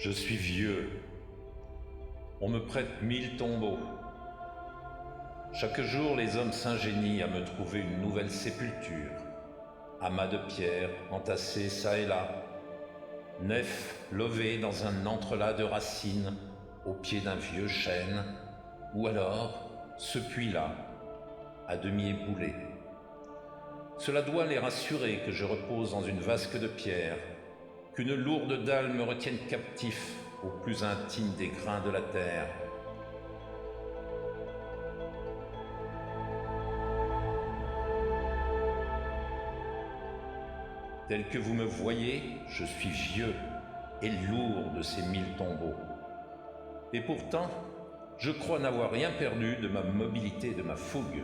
Je suis vieux. On me prête 1000 tombeaux. Chaque jour, les hommes s'ingénient à me trouver une nouvelle sépulture. Amas de pierre entassés çà et là. Nef levée dans un entrelac de racines au pied d'un vieux chêne. Ou alors, ce puits-là, à demi éboulé. Cela doit les rassurer que je repose dans une vasque de pierre, qu'une lourde dalle me retienne captif au plus intime des grains de la terre. Tel que vous me voyez, je suis vieux et lourd de ces 1000 tombeaux. Et pourtant, je crois n'avoir rien perdu de ma mobilité et de ma fougue.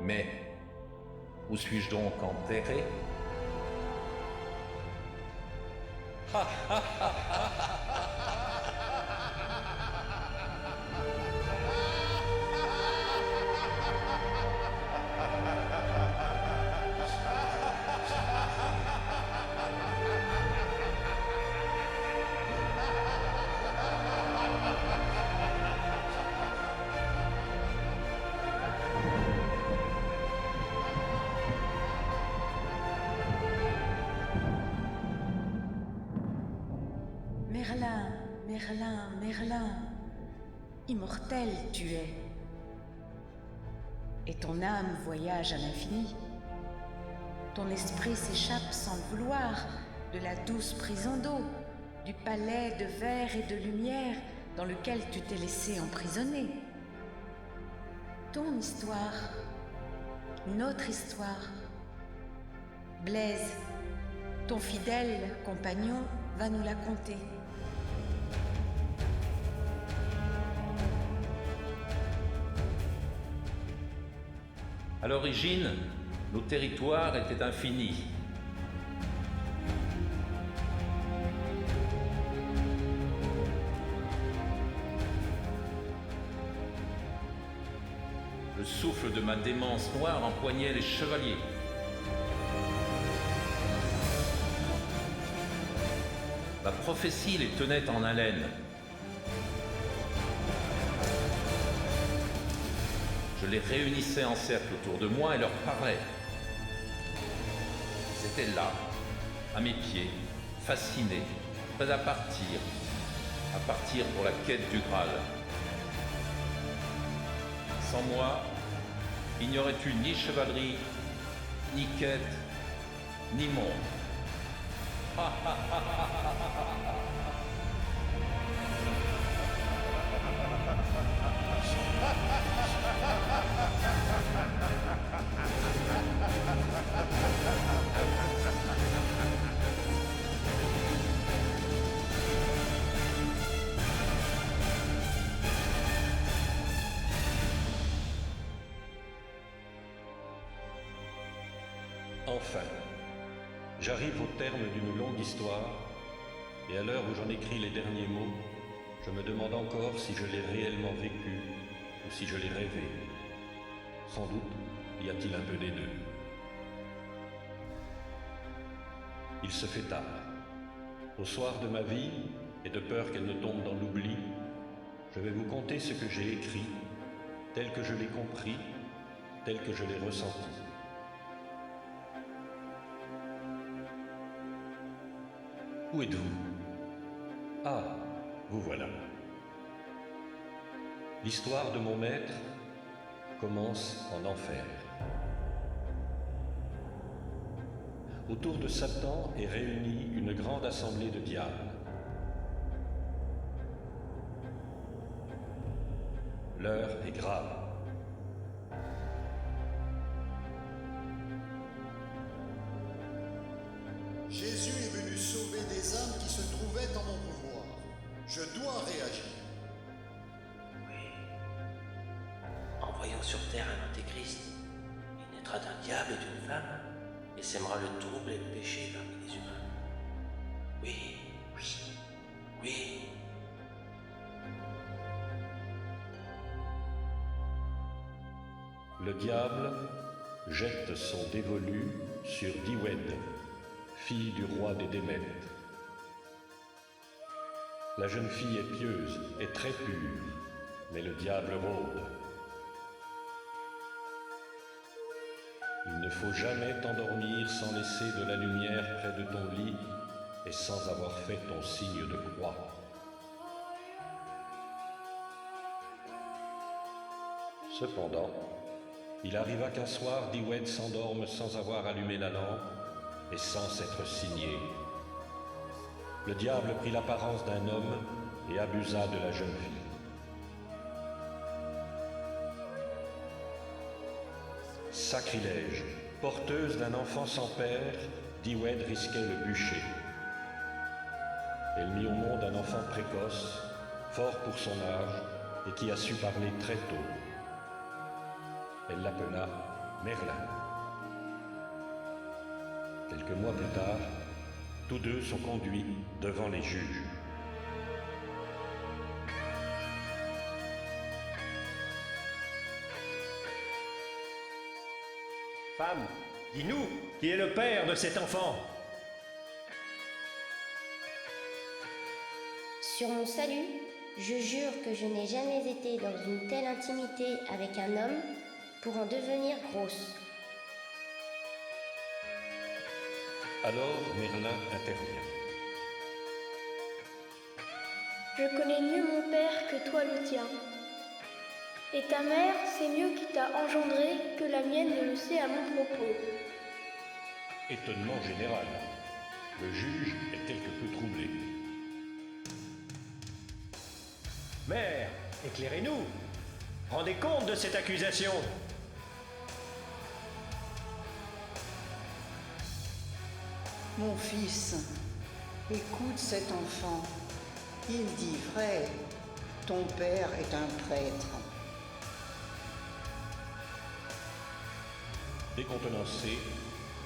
Mais où suis-je donc enterré? Merlin, Merlin, Merlin, immortel tu es. Et ton âme voyage à l'infini. Ton esprit s'échappe sans le vouloir de la douce prison d'eau, du palais de verre et de lumière dans lequel tu t'es laissé emprisonner. Ton histoire, notre histoire. Blaise, ton fidèle compagnon, va nous la conter. À l'origine, nos territoires étaient infinis. Le souffle de ma démence noire empoignait les chevaliers. Ma prophétie les tenait en haleine. Je les réunissais en cercle autour de moi et leur parlais. C'était là, à mes pieds, fascinés, prêts à partir pour la quête du Graal. Sans moi, il n'y aurait eu ni chevalerie, ni quête, ni monde. Enfin, j'arrive au terme d'une longue histoire, et à l'heure où j'en écris les derniers mots, je me demande encore si je l'ai réellement vécu ou si je l'ai rêvé. Sans doute y a-t-il un peu des deux. Il se fait tard. Au soir de ma vie, et de peur qu'elle ne tombe dans l'oubli, je vais vous conter ce que j'ai écrit, tel que je l'ai compris, tel que je l'ai ressenti. Où êtes-vous? Ah, vous voilà. L'histoire de mon maître commence en enfer. Autour de Satan est réunie une grande assemblée de diables. L'heure est grave. Jésus est venu sauver des âmes qui se trouvaient en mon pouvoir. Je dois réagir. Oui. En voyant sur terre un antéchrist, il naîtra d'un diable et d'une femme, et sèmera le trouble et le péché parmi les humains. Oui, oui, oui. Le diable jette son dévolu sur Diwed, fille du roi des Démètres. La jeune fille est pieuse et très pure, mais le diable rôde. Il ne faut jamais t'endormir sans laisser de la lumière près de ton lit et sans avoir fait ton signe de croix. Cependant, il arriva qu'un soir, Diwed s'endorme sans avoir allumé la lampe et sans s'être signé. Le diable prit l'apparence d'un homme et abusa de la jeune fille. Sacrilège, porteuse d'un enfant sans père, Diwed risquait le bûcher. Elle mit au monde un enfant précoce, fort pour son âge et qui a su parler très tôt. Elle l'appela Merlin. Quelques mois plus tard, tous deux sont conduits devant les juges. Femme, dis-nous, qui est le père de cet enfant? Sur mon salut, je jure que je n'ai jamais été dans une telle intimité avec un homme pour en devenir grosse. Alors Merlin intervient. Je connais mieux mon père que toi le tien. Et ta mère, c'est mieux qui t'a engendré que la mienne ne le sait à mon propos. Étonnement général. Le juge est quelque peu troublé. Mère, éclairez-nous. Rendez compte de cette accusation. Mon fils, écoute cet enfant. Il dit vrai. Ton père est un prêtre. Décontenancé,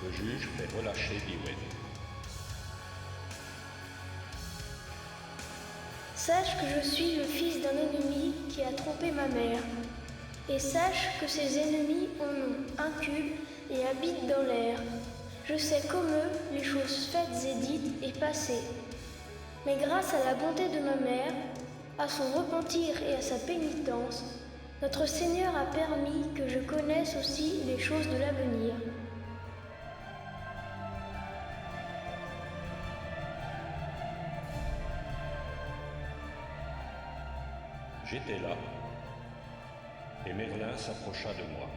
le juge fait relâcher Diwed. Sache que je suis le fils d'un ennemi qui a trompé ma mère. Et sache que ses ennemis en ont incube et habitent dans l'air. Je sais comme eux les choses faites et dites et passées. Mais grâce à la bonté de ma mère, à son repentir et à sa pénitence, notre Seigneur a permis que je connaisse aussi les choses de l'avenir. J'étais là, et Merlin s'approcha de moi.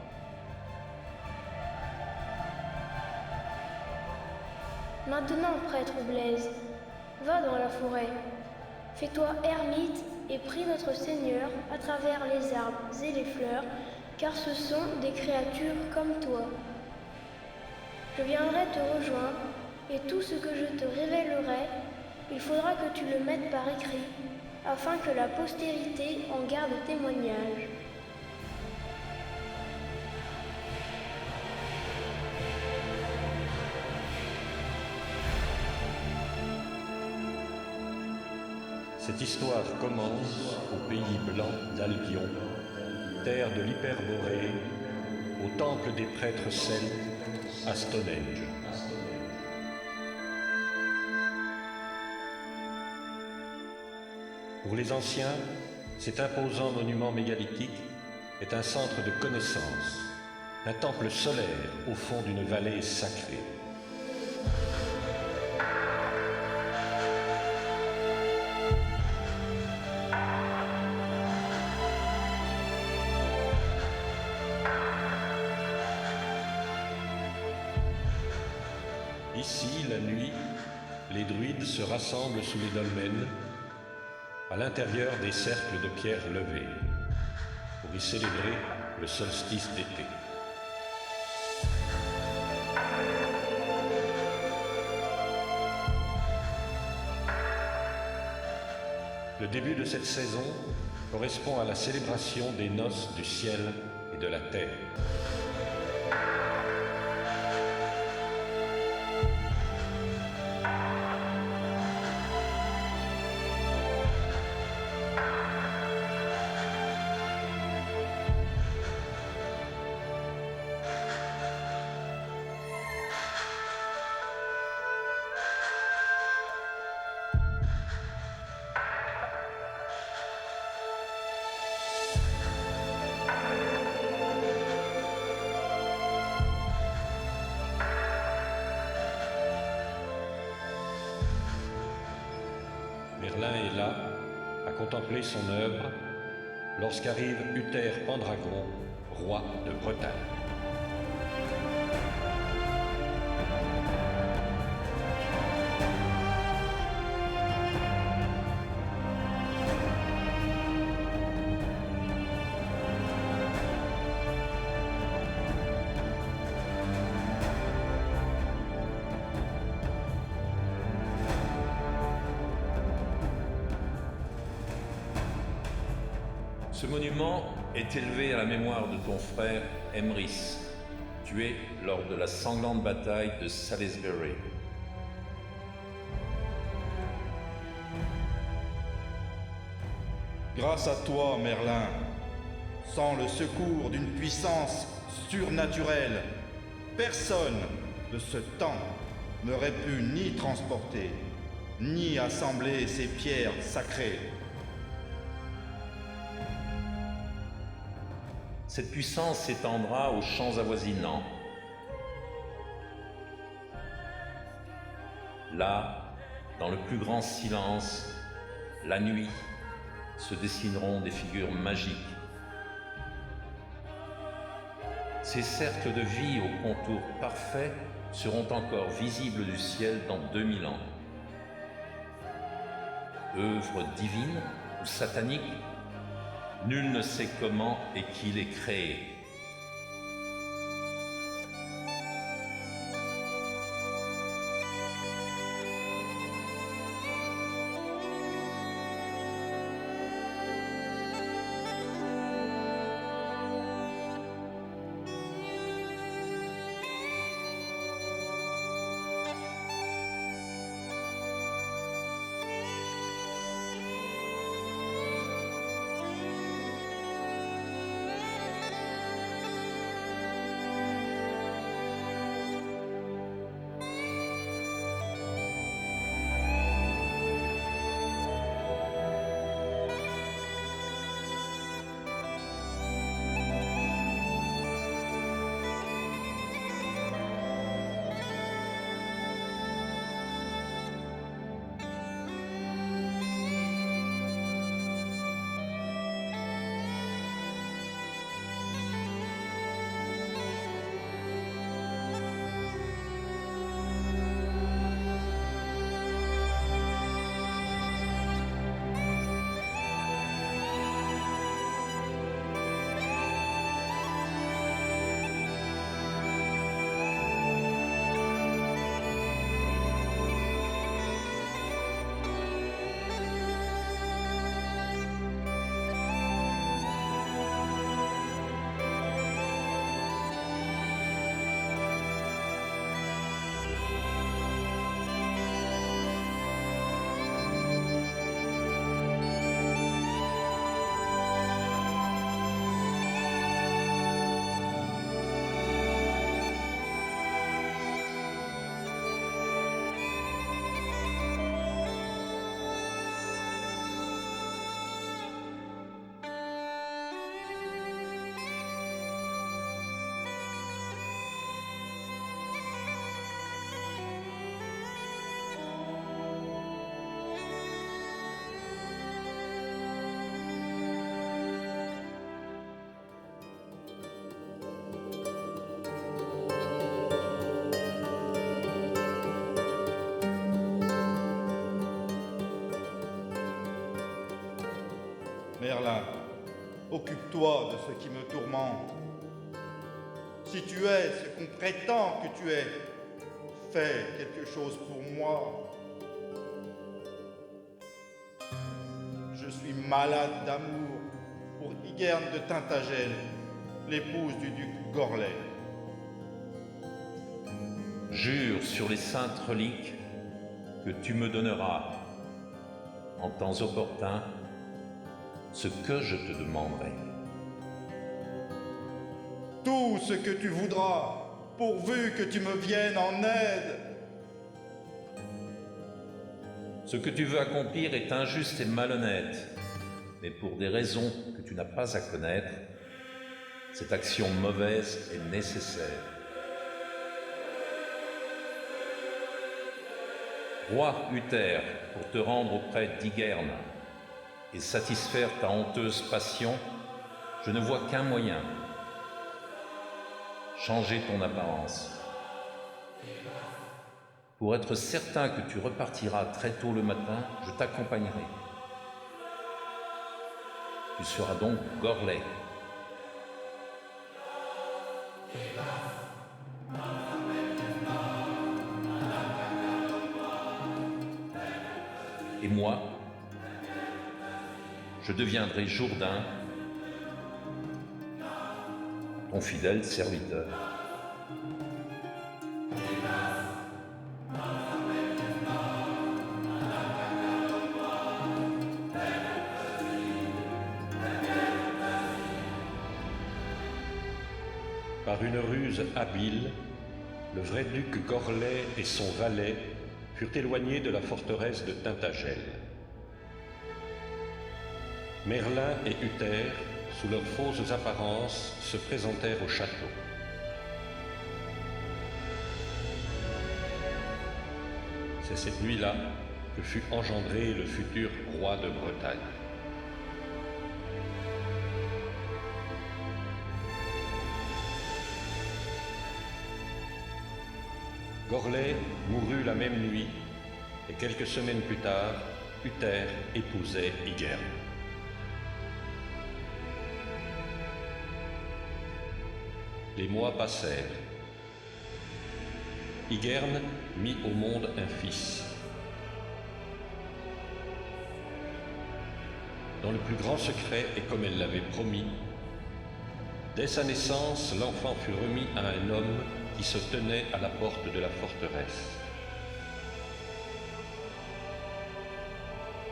Maintenant, prêtre Blaise, va dans la forêt. Fais-toi ermite et prie notre Seigneur à travers les arbres et les fleurs, car ce sont des créatures comme toi. Je viendrai te rejoindre, et tout ce que je te révélerai, il faudra que tu le mettes par écrit, afin que la postérité en garde témoignage. Cette histoire commence au pays blanc d'Albion, terre de l'Hyperborée, au temple des prêtres celtes, à Stonehenge. Pour les anciens, cet imposant monument mégalithique est un centre de connaissance, un temple solaire au fond d'une vallée sacrée. Ici, la nuit, les druides se rassemblent sous les dolmens, à l'intérieur des cercles de pierre levées, pour y célébrer le solstice d'été. Le début de cette saison correspond à la célébration des noces du ciel et de la terre. Merlin est là, à contempler son œuvre, lorsqu'arrive Uther Pendragon, roi de Bretagne. Ce monument est élevé à la mémoire de ton frère Emrys, tué lors de la sanglante bataille de Salisbury. Grâce à toi, Merlin, sans le secours d'une puissance surnaturelle, personne de ce temps n'aurait pu ni transporter, ni assembler ces pierres sacrées. Cette puissance s'étendra aux champs avoisinants. Là, dans le plus grand silence, la nuit, se dessineront des figures magiques. Ces cercles de vie aux contours parfaits seront encore visibles du ciel dans 2000 ans. Œuvre divine ou satanique, nul ne sait comment et qui les crée. Merlin, occupe-toi de ce qui me tourmente. Si tu es ce qu'on prétend que tu es, fais quelque chose pour moi. Je suis malade d'amour pour Hygerne de Tintagel, l'épouse du duc Gorlais. Jure sur les saintes reliques que tu me donneras, en temps opportun, ce que je te demanderai. Tout ce que tu voudras, pourvu que tu me viennes en aide. Ce que tu veux accomplir est injuste et malhonnête, mais pour des raisons que tu n'as pas à connaître, cette action mauvaise est nécessaire. Roi Uther, pour te rendre auprès d'Igerne et satisfaire ta honteuse passion, je ne vois qu'un moyen. Changer ton apparence. Pour être certain que tu repartiras très tôt le matin, je t'accompagnerai. Tu seras donc Gorlais. Et moi, je deviendrai Jourdain, ton fidèle serviteur. Par une ruse habile, le vrai duc Gorlais et son valet furent éloignés de la forteresse de Tintagel. Merlin et Uther, sous leurs fausses apparences, se présentèrent au château. C'est cette nuit-là que fut engendré le futur roi de Bretagne. Gorlais mourut la même nuit, et quelques semaines plus tard, Uther épousait Igerne. Les mois passèrent. Igerne mit au monde un fils. Dans le plus grand secret et comme elle l'avait promis, dès sa naissance, l'enfant fut remis à un homme qui se tenait à la porte de la forteresse.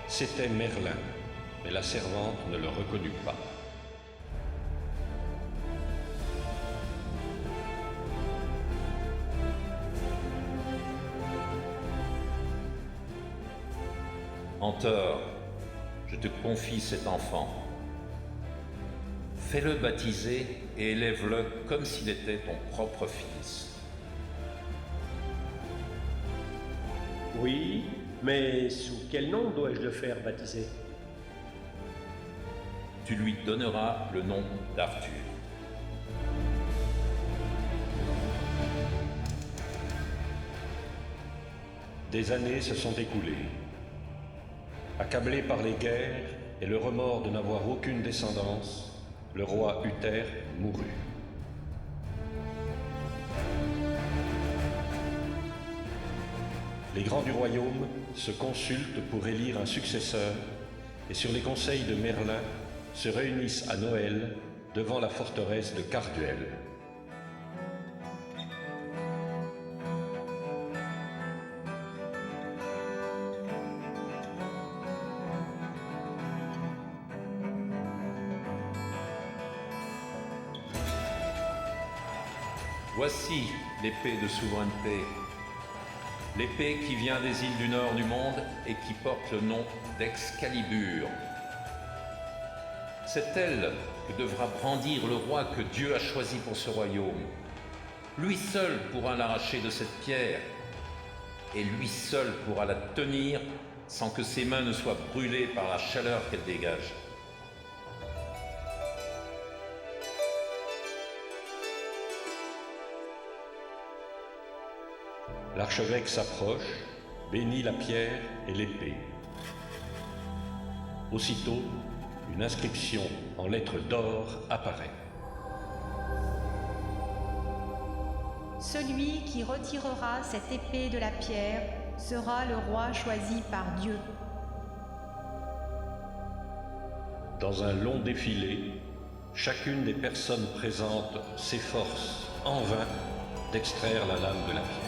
C'était Merlin, mais la servante ne le reconnut pas. Antor, je te confie cet enfant. Fais-le baptiser et élève-le comme s'il était ton propre fils. Oui, mais sous quel nom dois-je le faire baptiser? Tu lui donneras le nom d'Arthur. Des années se sont écoulées. Accablé par les guerres et le remords de n'avoir aucune descendance, le roi Uther mourut. Les grands du royaume se consultent pour élire un successeur et sur les conseils de Merlin se réunissent à Noël devant la forteresse de Carduel. Voici l'épée de souveraineté, l'épée qui vient des îles du nord du monde et qui porte le nom d'Excalibur. C'est elle que devra brandir le roi que Dieu a choisi pour ce royaume. Lui seul pourra l'arracher de cette pierre, et lui seul pourra la tenir sans que ses mains ne soient brûlées par la chaleur qu'elle dégage. L'archevêque s'approche, bénit la pierre et l'épée. Aussitôt, une inscription en lettres d'or apparaît. Celui qui retirera cette épée de la pierre sera le roi choisi par Dieu. Dans un long défilé, chacune des personnes présentes s'efforce en vain d'extraire la lame de la pierre.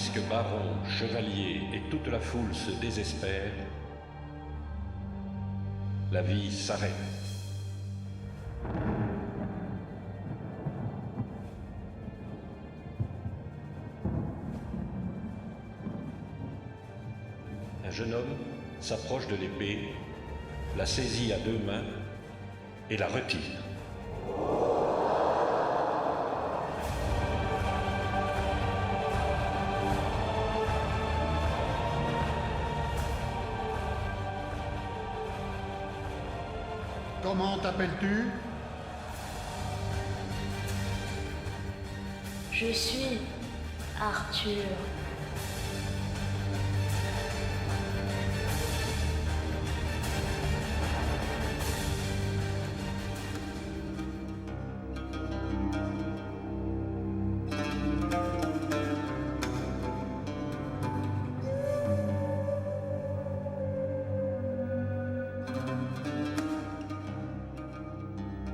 puisque barons, chevaliers et toute la foule se désespèrent, la vie s'arrête. Un jeune homme s'approche de l'épée, la saisit à deux mains et la retire. Comment t'appelles-tu? Je suis Arthur.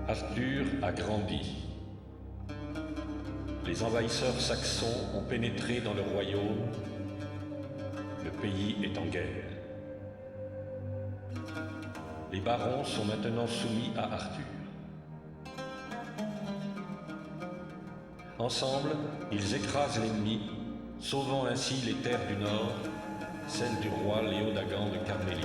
Arthur a grandi. Les envahisseurs saxons ont pénétré dans le royaume. Le pays est en guerre. Les barons sont maintenant soumis à Arthur. Ensemble, ils écrasent l'ennemi, sauvant ainsi les terres du Nord, celles du roi Léodagan de Carmélie.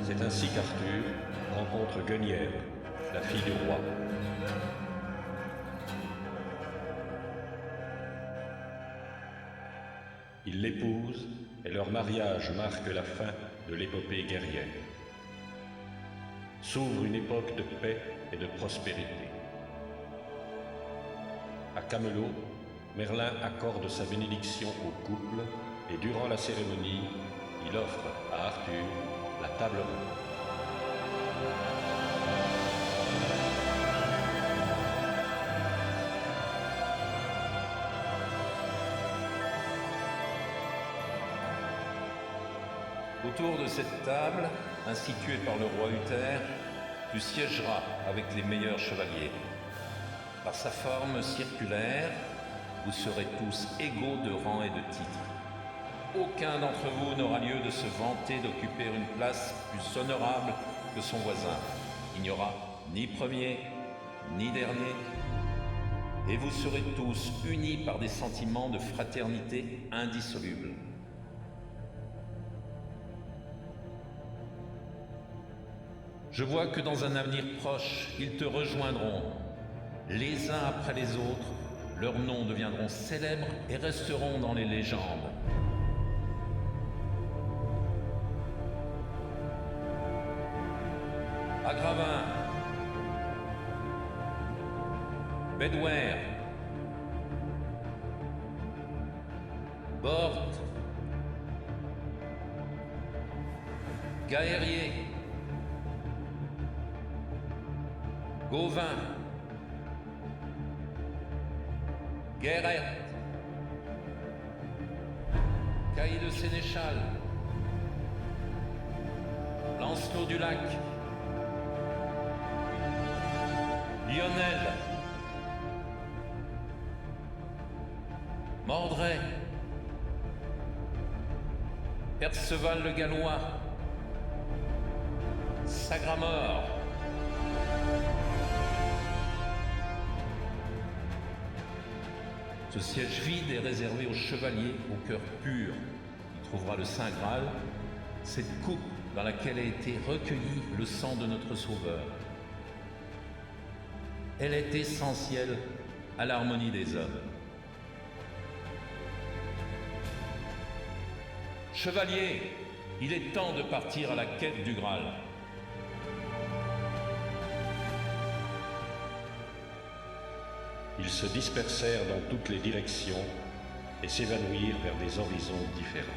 C'est ainsi qu'Arthur rencontre Guenièvre, la fille du roi. Il l'épouse et leur mariage marque la fin de l'épopée guerrière. S'ouvre une époque de paix et de prospérité. À Camelot, Merlin accorde sa bénédiction au couple et durant la cérémonie, il offre à Arthur la table ronde. Autour de cette table, instituée par le roi Uther, tu siégeras avec les meilleurs chevaliers. Par sa forme circulaire, vous serez tous égaux de rang et de titre. Aucun d'entre vous n'aura lieu de se vanter d'occuper une place plus honorable que son voisin. Il n'y aura ni premier, ni dernier. Et vous serez tous unis par des sentiments de fraternité indissolubles. Je vois que dans un avenir proche, ils te rejoindront. Les uns après les autres, leurs noms deviendront célèbres et resteront dans les légendes. Agravin, Bedware, Bort, Gaërier, Gauvin, Guéret, Caïd de Sénéchal, Lancelot du Lac, Lionel, Mordray, Perceval le Gallois, Sagramore, ce siège vide est réservé aux chevaliers au cœur pur qui trouvera le Saint Graal, cette coupe dans laquelle a été recueilli le sang de notre Sauveur. Elle est essentielle à l'harmonie des hommes. Chevaliers, il est temps de partir à la quête du Graal. Ils se dispersèrent dans toutes les directions et s'évanouirent vers des horizons différents.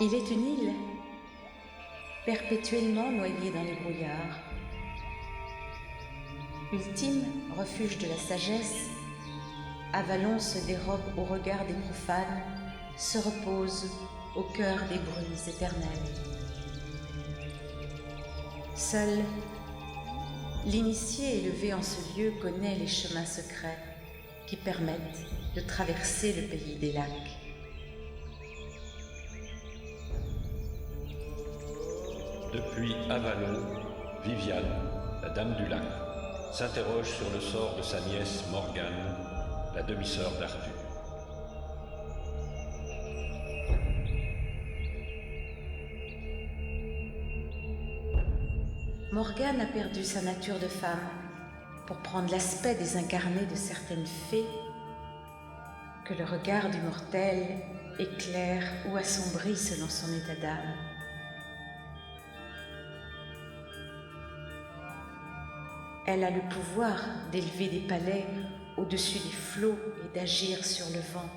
Il est une île, perpétuellement noyée dans les brouillards. Ultime refuge de la sagesse, Avalon se dérobe au regard des profanes, se repose au cœur des brumes éternelles. Seul, l'initié élevé en ce lieu connaît les chemins secrets qui permettent de traverser le pays des lacs. Depuis Avalon, Viviane, la dame du lac, s'interroge sur le sort de sa nièce Morgane, la demi-sœur d'Arthur. Morgane a perdu sa nature de femme pour prendre l'aspect désincarné de certaines fées que le regard du mortel éclaire ou assombrit selon son état d'âme. Elle a le pouvoir d'élever des palais au-dessus des flots et d'agir sur le vent.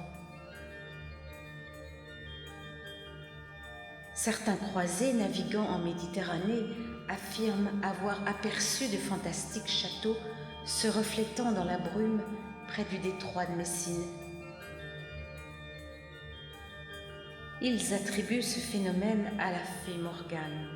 Certains croisés naviguant en Méditerranée affirment avoir aperçu de fantastiques châteaux se reflétant dans la brume près du détroit de Messine. Ils attribuent ce phénomène à la fée Morgane.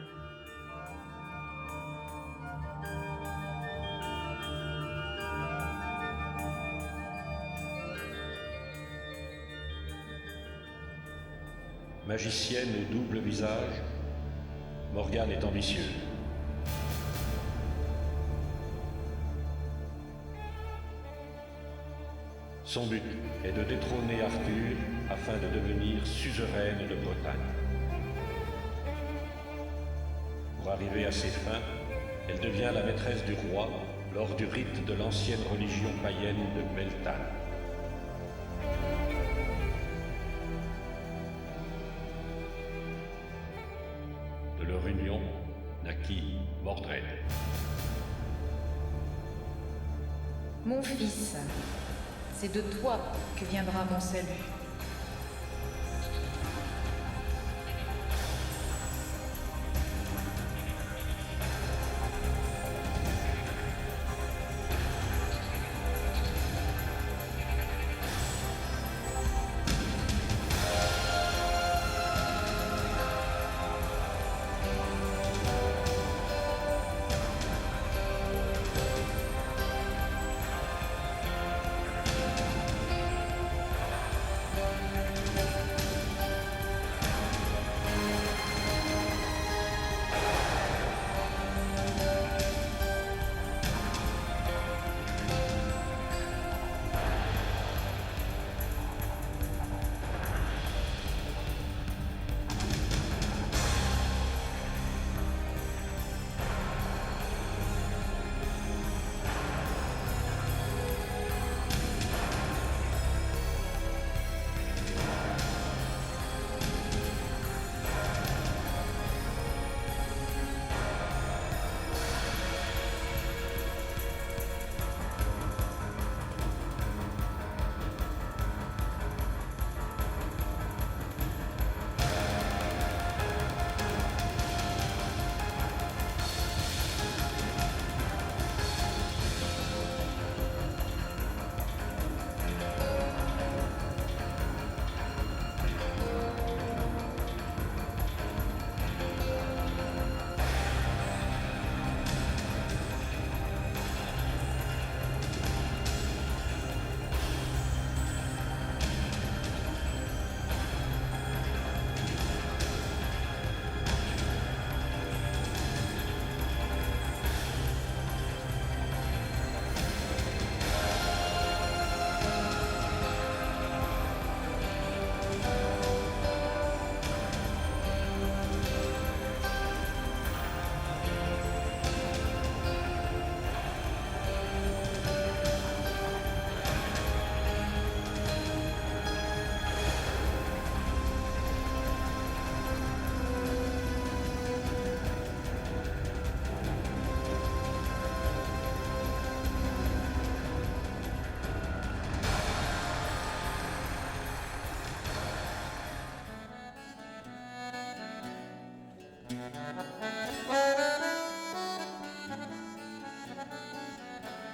Magicienne au double visage, Morgane est ambitieuse. Son but est de détrôner Arthur afin de devenir suzeraine de Bretagne. Pour arriver à ses fins, elle devient la maîtresse du roi lors du rite de l'ancienne religion païenne de Beltane. De leur union naquit Mordred. Mon fils, c'est de toi que viendra mon salut.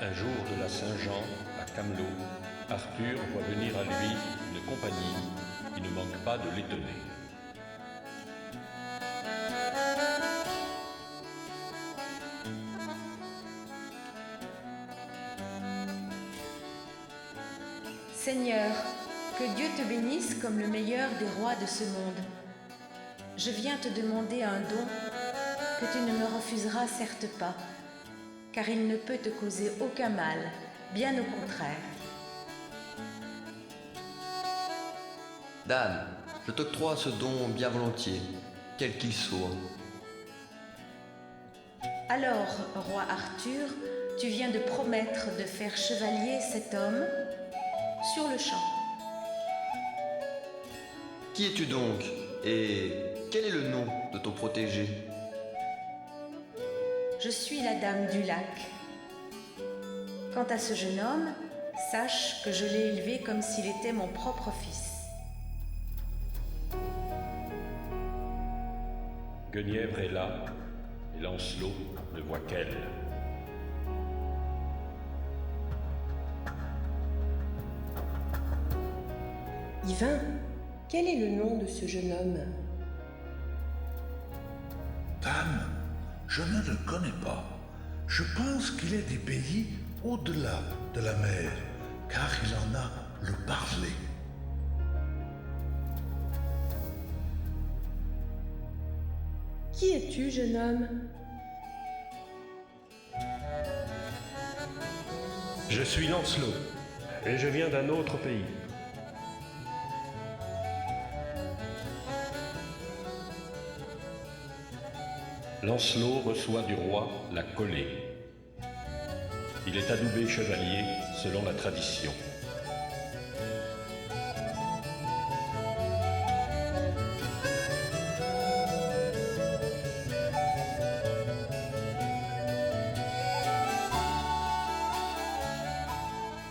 Un jour de la Saint-Jean, à Camelot, Arthur voit venir à lui une compagnie qui ne manque pas de l'étonner. Seigneur, que Dieu te bénisse comme le meilleur des rois de ce monde. Je viens te demander un don que tu ne me refuseras certes pas, car il ne peut te causer aucun mal, bien au contraire. Dan, je t'octroie ce don bien volontiers, quel qu'il soit. Alors, roi Arthur, tu viens de promettre de faire chevalier cet homme sur le champ. Qui es-tu donc? Et quel est le nom de ton protégé? Je suis la dame du lac. Quant à ce jeune homme, sache que je l'ai élevé comme s'il était mon propre fils. Guenièvre est là, et Lancelot ne voit qu'elle. Yvain, quel est le nom de ce jeune homme? Dame, je ne le connais pas. Je pense qu'il est des pays au-delà de la mer, car il en a le parler. Qui es-tu, jeune homme? Je suis Lancelot, et je viens d'un autre pays. Lancelot reçoit du roi la collée. Il est adoubé chevalier selon la tradition.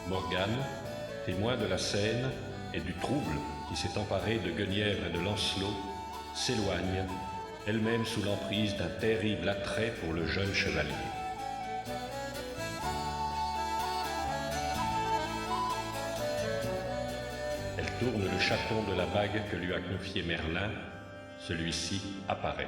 Morgane, témoin de la scène et du trouble qui s'est emparé de Guenièvre et de Lancelot, s'éloigne, elle-même sous l'emprise d'un terrible attrait pour le jeune chevalier. Elle tourne le chaton de la bague que lui a confié Merlin. Celui-ci apparaît.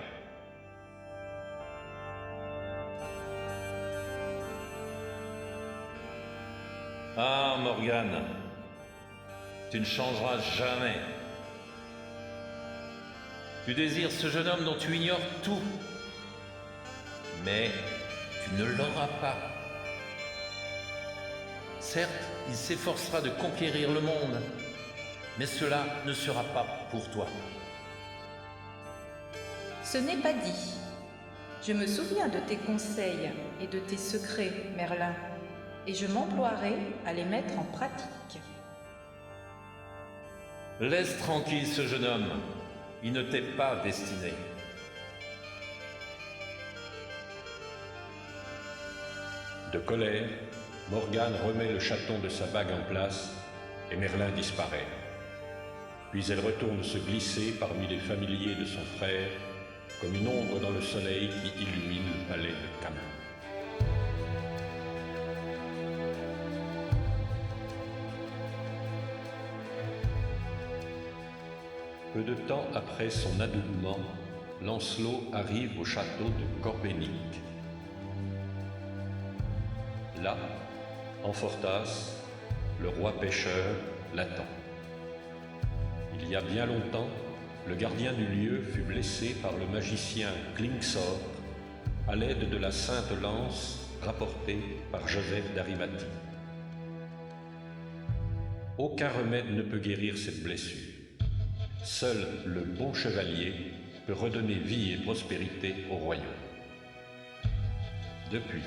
Ah, Morgane, tu ne changeras jamais. Tu désires ce jeune homme dont tu ignores tout, mais tu ne l'auras pas. Certes, il s'efforcera de conquérir le monde, mais cela ne sera pas pour toi. Ce n'est pas dit. Je me souviens de tes conseils et de tes secrets, Merlin, et je m'emploierai à les mettre en pratique. Laisse tranquille ce jeune homme. Il ne t'est pas destiné. De colère, Morgane remet le chaton de sa bague en place et Merlin disparaît. Puis elle retourne se glisser parmi les familiers de son frère, comme une ombre dans le soleil qui illumine le palais de Camelot. Peu de temps après son adoubement, Lancelot arrive au château de Corbénic. Là, en Fortas, le roi pêcheur l'attend. Il y a bien longtemps, le gardien du lieu fut blessé par le magicien Klingsor à l'aide de la sainte lance rapportée par Joseph d'Arimathie. Aucun remède ne peut guérir cette blessure. Seul le bon chevalier peut redonner vie et prospérité au royaume. Depuis,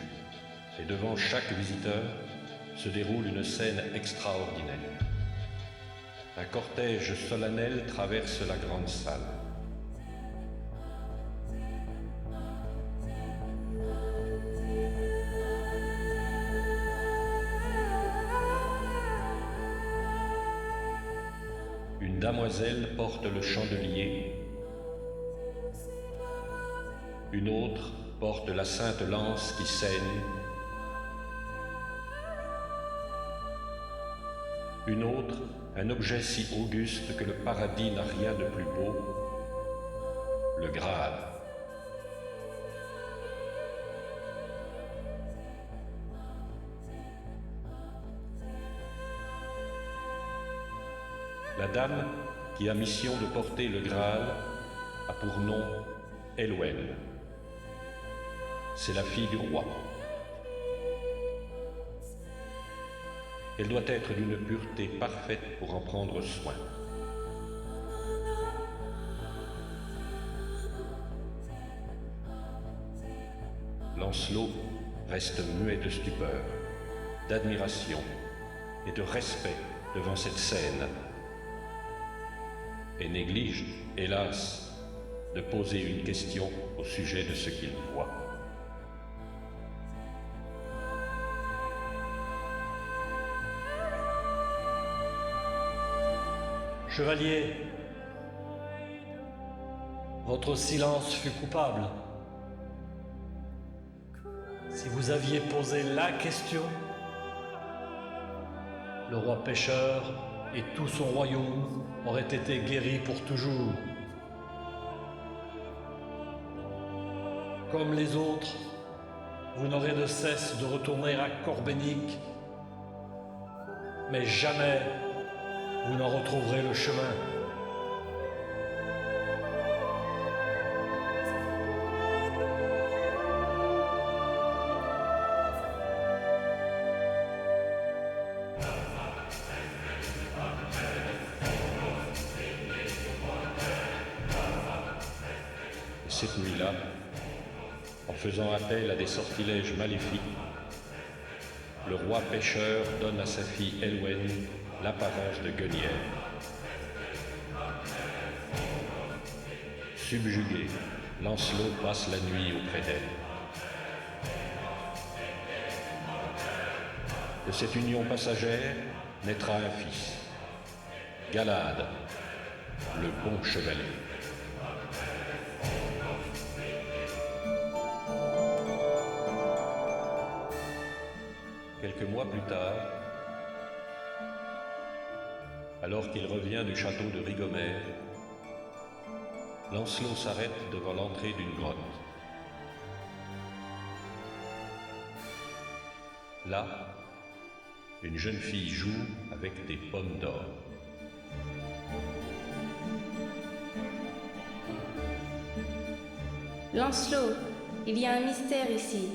et devant chaque visiteur, se déroule une scène extraordinaire. Un cortège solennel traverse la grande salle. Une damoiselle porte le chandelier, une autre porte la sainte lance qui saigne, Une autre, un objet si auguste que le paradis n'a rien de plus beau, le Graal. La dame qui a mission de porter le Graal a pour nom Elwen. C'est la fille du roi. Elle doit être d'une pureté parfaite pour en prendre soin. Lancelot reste muet de stupeur, d'admiration et de respect devant cette scène, et néglige, hélas, de poser une question au sujet de ce qu'il voit. Chevalier, votre silence fut coupable. Si vous aviez posé la question, le roi pêcheur et tout son royaume auraient été guéris pour toujours. Comme les autres, vous n'aurez de cesse de retourner à Corbénic, mais jamais vous n'en retrouverez le chemin. Et cette nuit-là, en faisant appel à des sortilèges maléfiques, le roi pêcheur donne à sa fille Elwen l'apparence de Guenièvre. Subjugué, Lancelot passe la nuit auprès d'elle. De cette union passagère naîtra un fils, Galad, le bon chevalier. Quelques mois plus tard, alors qu'il revient du château de Rigomère, Lancelot s'arrête devant l'entrée d'une grotte. Là, une jeune fille joue avec des pommes d'or. Lancelot, il y a un mystère ici.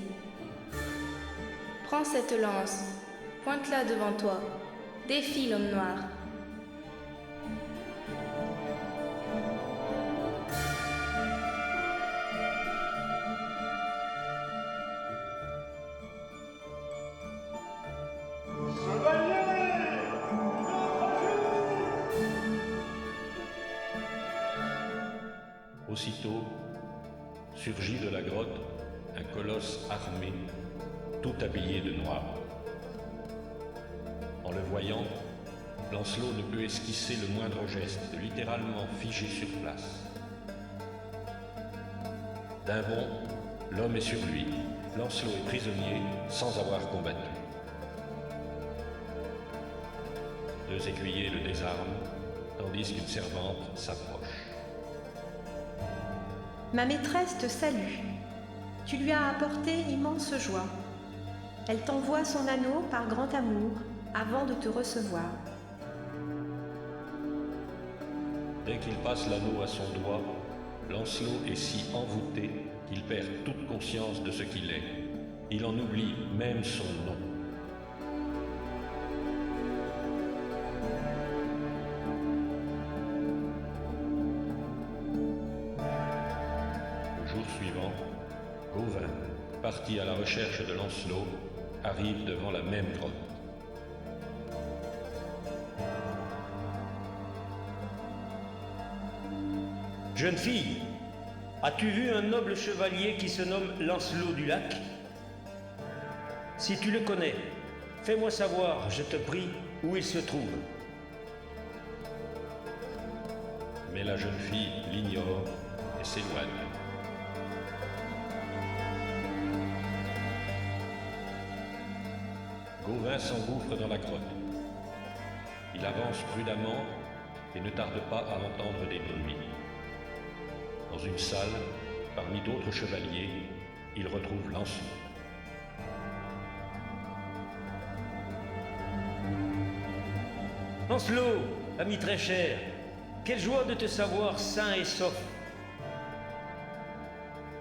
Prends cette lance, pointe-la devant toi, défie l'homme noir. Aussitôt, surgit de la grotte un colosse armé, tout habillé de noir. En le voyant, Lancelot ne peut esquisser le moindre geste, littéralement figé sur place. D'un bond, l'homme est sur lui. Lancelot est prisonnier sans avoir combattu. Deux écuyers le désarment, tandis qu'une servante s'approche. Ma maîtresse te salue. Tu lui as apporté immense joie. Elle t'envoie son anneau par grand amour avant de te recevoir. Dès qu'il passe l'anneau à son doigt, Lancelot est si envoûté qu'il perd toute conscience de ce qu'il est. Il en oublie même son nom. Le jour suivant, Gauvin, parti à la recherche de Lancelot, arrive devant la même grotte. Jeune fille, as-tu vu un noble chevalier qui se nomme Lancelot du Lac? Si tu le connais, fais-moi savoir, je te prie, où il se trouve. Mais la jeune fille l'ignore et s'éloigne. Gauvin s'engouffre dans la grotte. Il avance prudemment et ne tarde pas à entendre des bruits. Dans une salle, parmi d'autres chevaliers, il retrouve Lancelot. Lancelot, ami très cher, quelle joie de te savoir sain et sauf.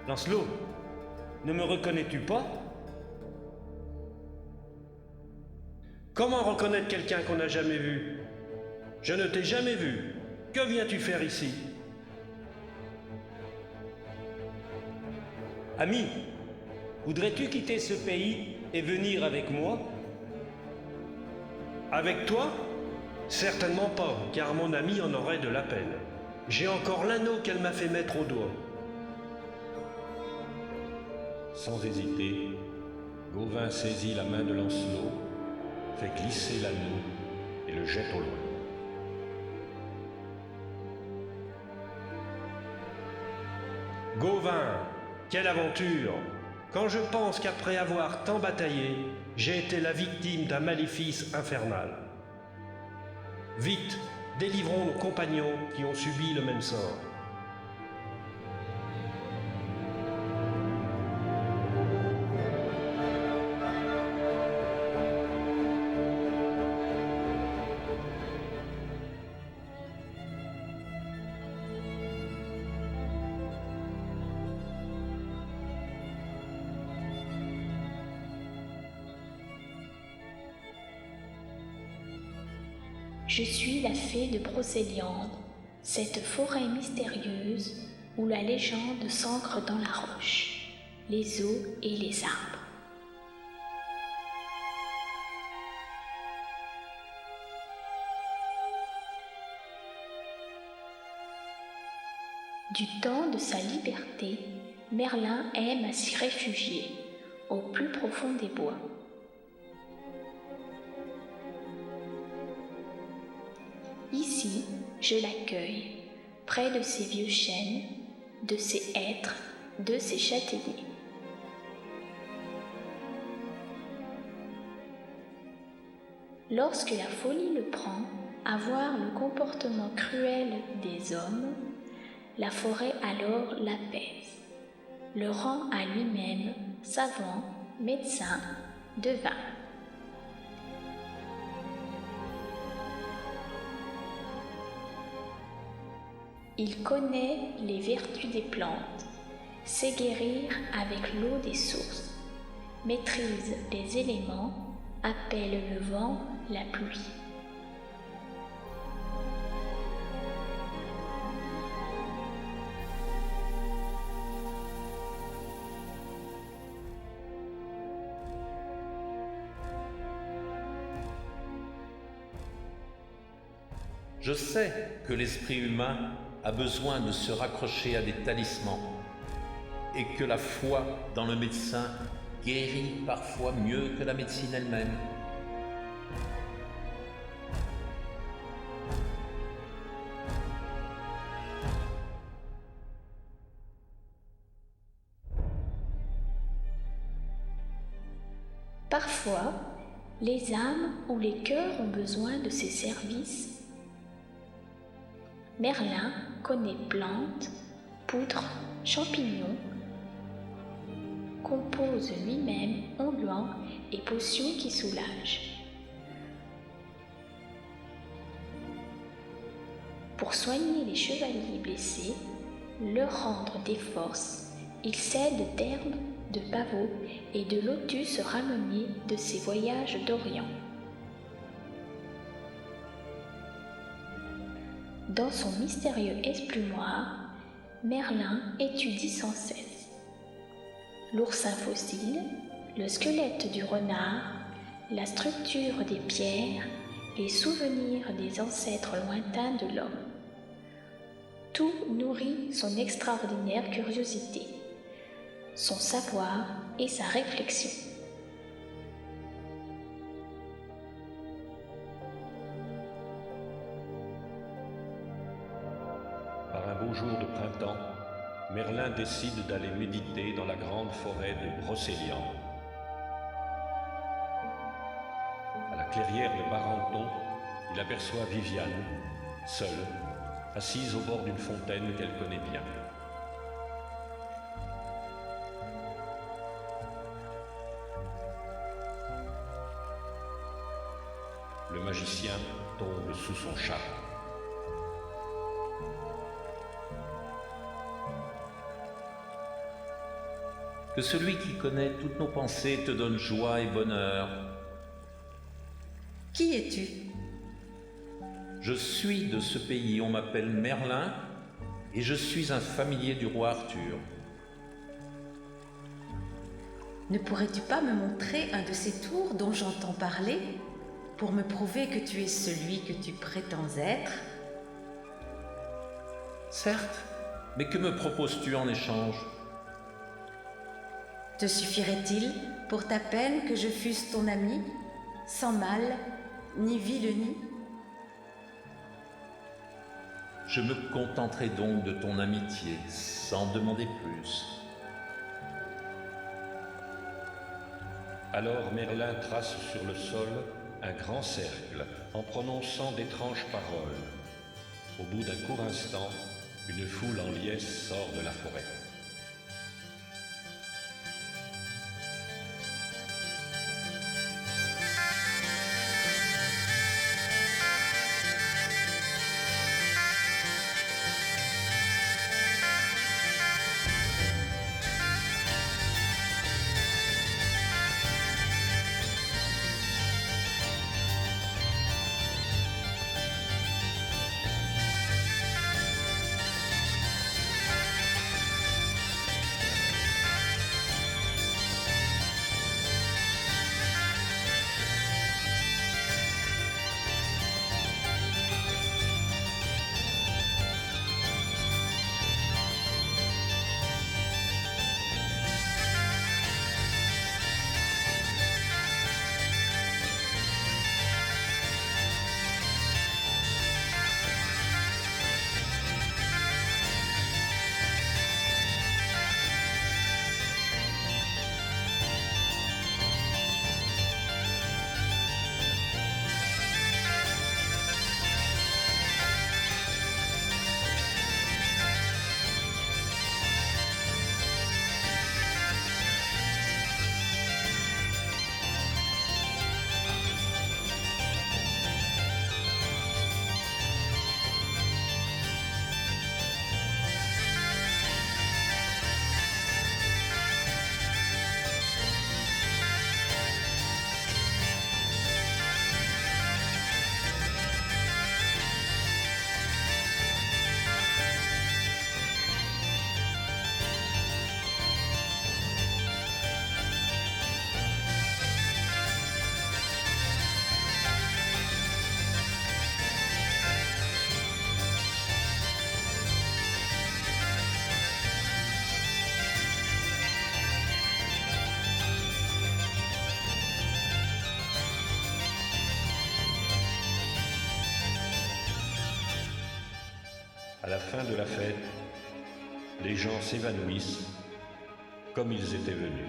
Lancelot, ne me reconnais-tu pas? Comment reconnaître quelqu'un qu'on n'a jamais vu? Je ne t'ai jamais vu. Que viens-tu faire ici? Ami, voudrais-tu quitter ce pays et venir avec moi? Avec toi? Certainement pas, car mon ami en aurait de la peine. J'ai encore l'anneau qu'elle m'a fait mettre au doigt. Sans hésiter, Gauvin saisit la main de Lancelot, fait glisser l'anneau et le jette au loin. Gauvin, quelle aventure! Quand je pense qu'après avoir tant bataillé, j'ai été la victime d'un maléfice infernal. Vite, délivrons nos compagnons qui ont subi le même sort. Je suis la fée de Brocéliande, cette forêt mystérieuse où la légende s'ancre dans la roche, les eaux et les arbres. Du temps de sa liberté, Merlin aime à s'y réfugier, au plus profond des bois. Ici, je l'accueille, près de ces vieux chênes, de ces hêtres, de ces châtaigniers. Lorsque la folie le prend à voir le comportement cruel des hommes, la forêt alors l'apaise, le rend à lui-même savant, médecin, devin. Il connaît les vertus des plantes, sait guérir avec l'eau des sources, maîtrise les éléments, appelle le vent, la pluie. Je sais que l'esprit humain a besoin de se raccrocher à des talismans et que la foi dans le médecin guérit parfois mieux que la médecine elle-même. Parfois, les âmes ou les cœurs ont besoin de ses services. Merlin connaît plantes, poudres, champignons, compose lui-même onguents et potions qui soulagent. Pour soigner les chevaliers blessés, leur rendre des forces, il s'aide d'herbes, de pavots et de lotus ramenés de ses voyages d'Orient. Dans son mystérieux esplumoir, Merlin étudie sans cesse l'oursin fossile, le squelette du renard, la structure des pierres, les souvenirs des ancêtres lointains de l'homme. Tout nourrit son extraordinaire curiosité, son savoir et sa réflexion. Par un beau jour de printemps, Merlin décide d'aller méditer dans la grande forêt de Brocéliande. À la clairière de Barenton, il aperçoit Viviane, seule, assise au bord d'une fontaine qu'elle connaît bien. Le magicien tombe sous son charme. Que celui qui connaît toutes nos pensées te donne joie et bonheur. Qui es-tu? Je suis de ce pays, on m'appelle Merlin, et je suis un familier du roi Arthur. Ne pourrais-tu pas me montrer un de ces tours dont j'entends parler, pour me prouver que tu es celui que tu prétends être? Certes, mais que me proposes-tu en échange? Te suffirait-il pour ta peine que je fusse ton ami, sans mal ni vilenie? Je me contenterai donc de ton amitié, sans demander plus. Alors Merlin trace sur le sol un grand cercle en prononçant d'étranges paroles. Au bout d'un court instant, une foule en liesse sort de la forêt. À la fin de la fête, les gens s'évanouissent comme ils étaient venus.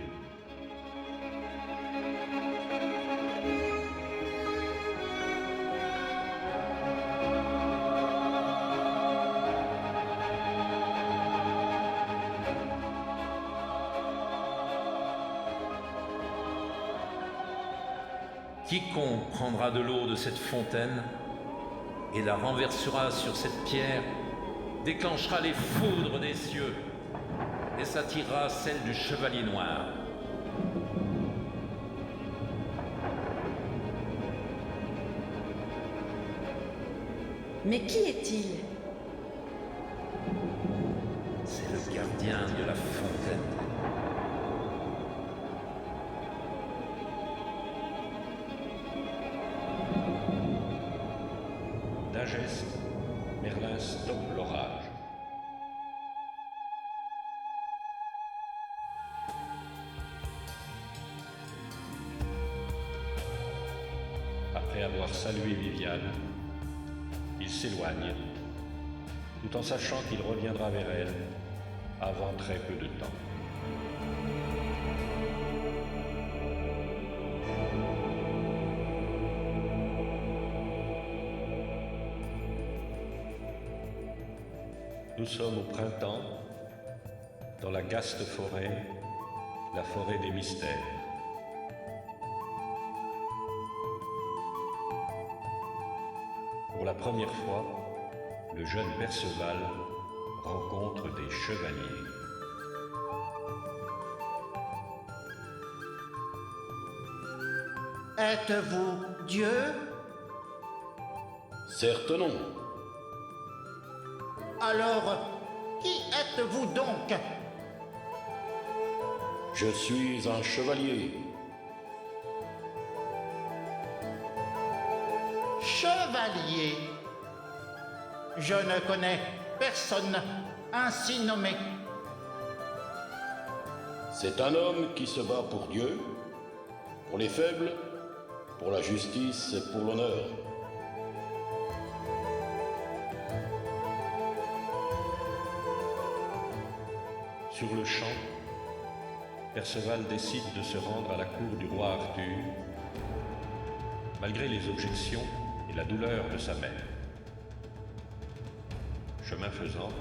Quiconque prendra de l'eau de cette fontaine et la renversera sur cette pierre déclenchera les foudres des cieux et s'attirera celle du chevalier noir. Mais qui est-il? C'est le gardien de la fontaine. D'un geste, Merlin stoppe l'orage. Après avoir salué Viviane, il s'éloigne, tout en sachant qu'il reviendra vers elle avant très peu de temps. Nous sommes au printemps, dans la gaste forêt, la forêt des mystères. Pour la première fois, le jeune Perceval rencontre des chevaliers. Êtes-vous Dieu? Certes non. Alors, qui êtes-vous donc? Je suis un chevalier. Chevalier. Je ne connais personne ainsi nommé. C'est un homme qui se bat pour Dieu, pour les faibles, pour la justice et pour l'honneur. Sur le champ, Perceval décide de se rendre à la cour du roi Arthur, malgré les objections et la douleur de sa mère. Chemin faisant,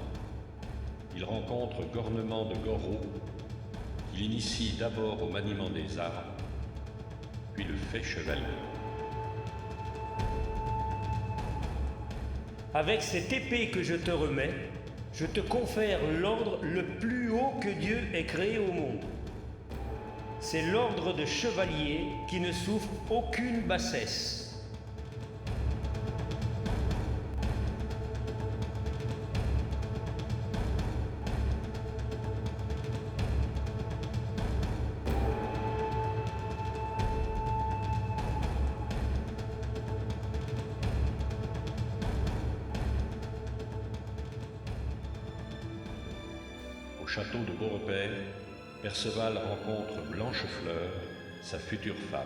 il rencontre Gornement de Gorreau, qui l'initie d'abord au maniement des armes, puis le fait chevalier. Avec cette épée que je te remets, je te confère l'ordre le plus haut que Dieu ait créé au monde. C'est l'ordre de chevalier qui ne souffre aucune bassesse. Au château de Beaurepaire, Perceval rencontre Blanchefleur, sa future femme.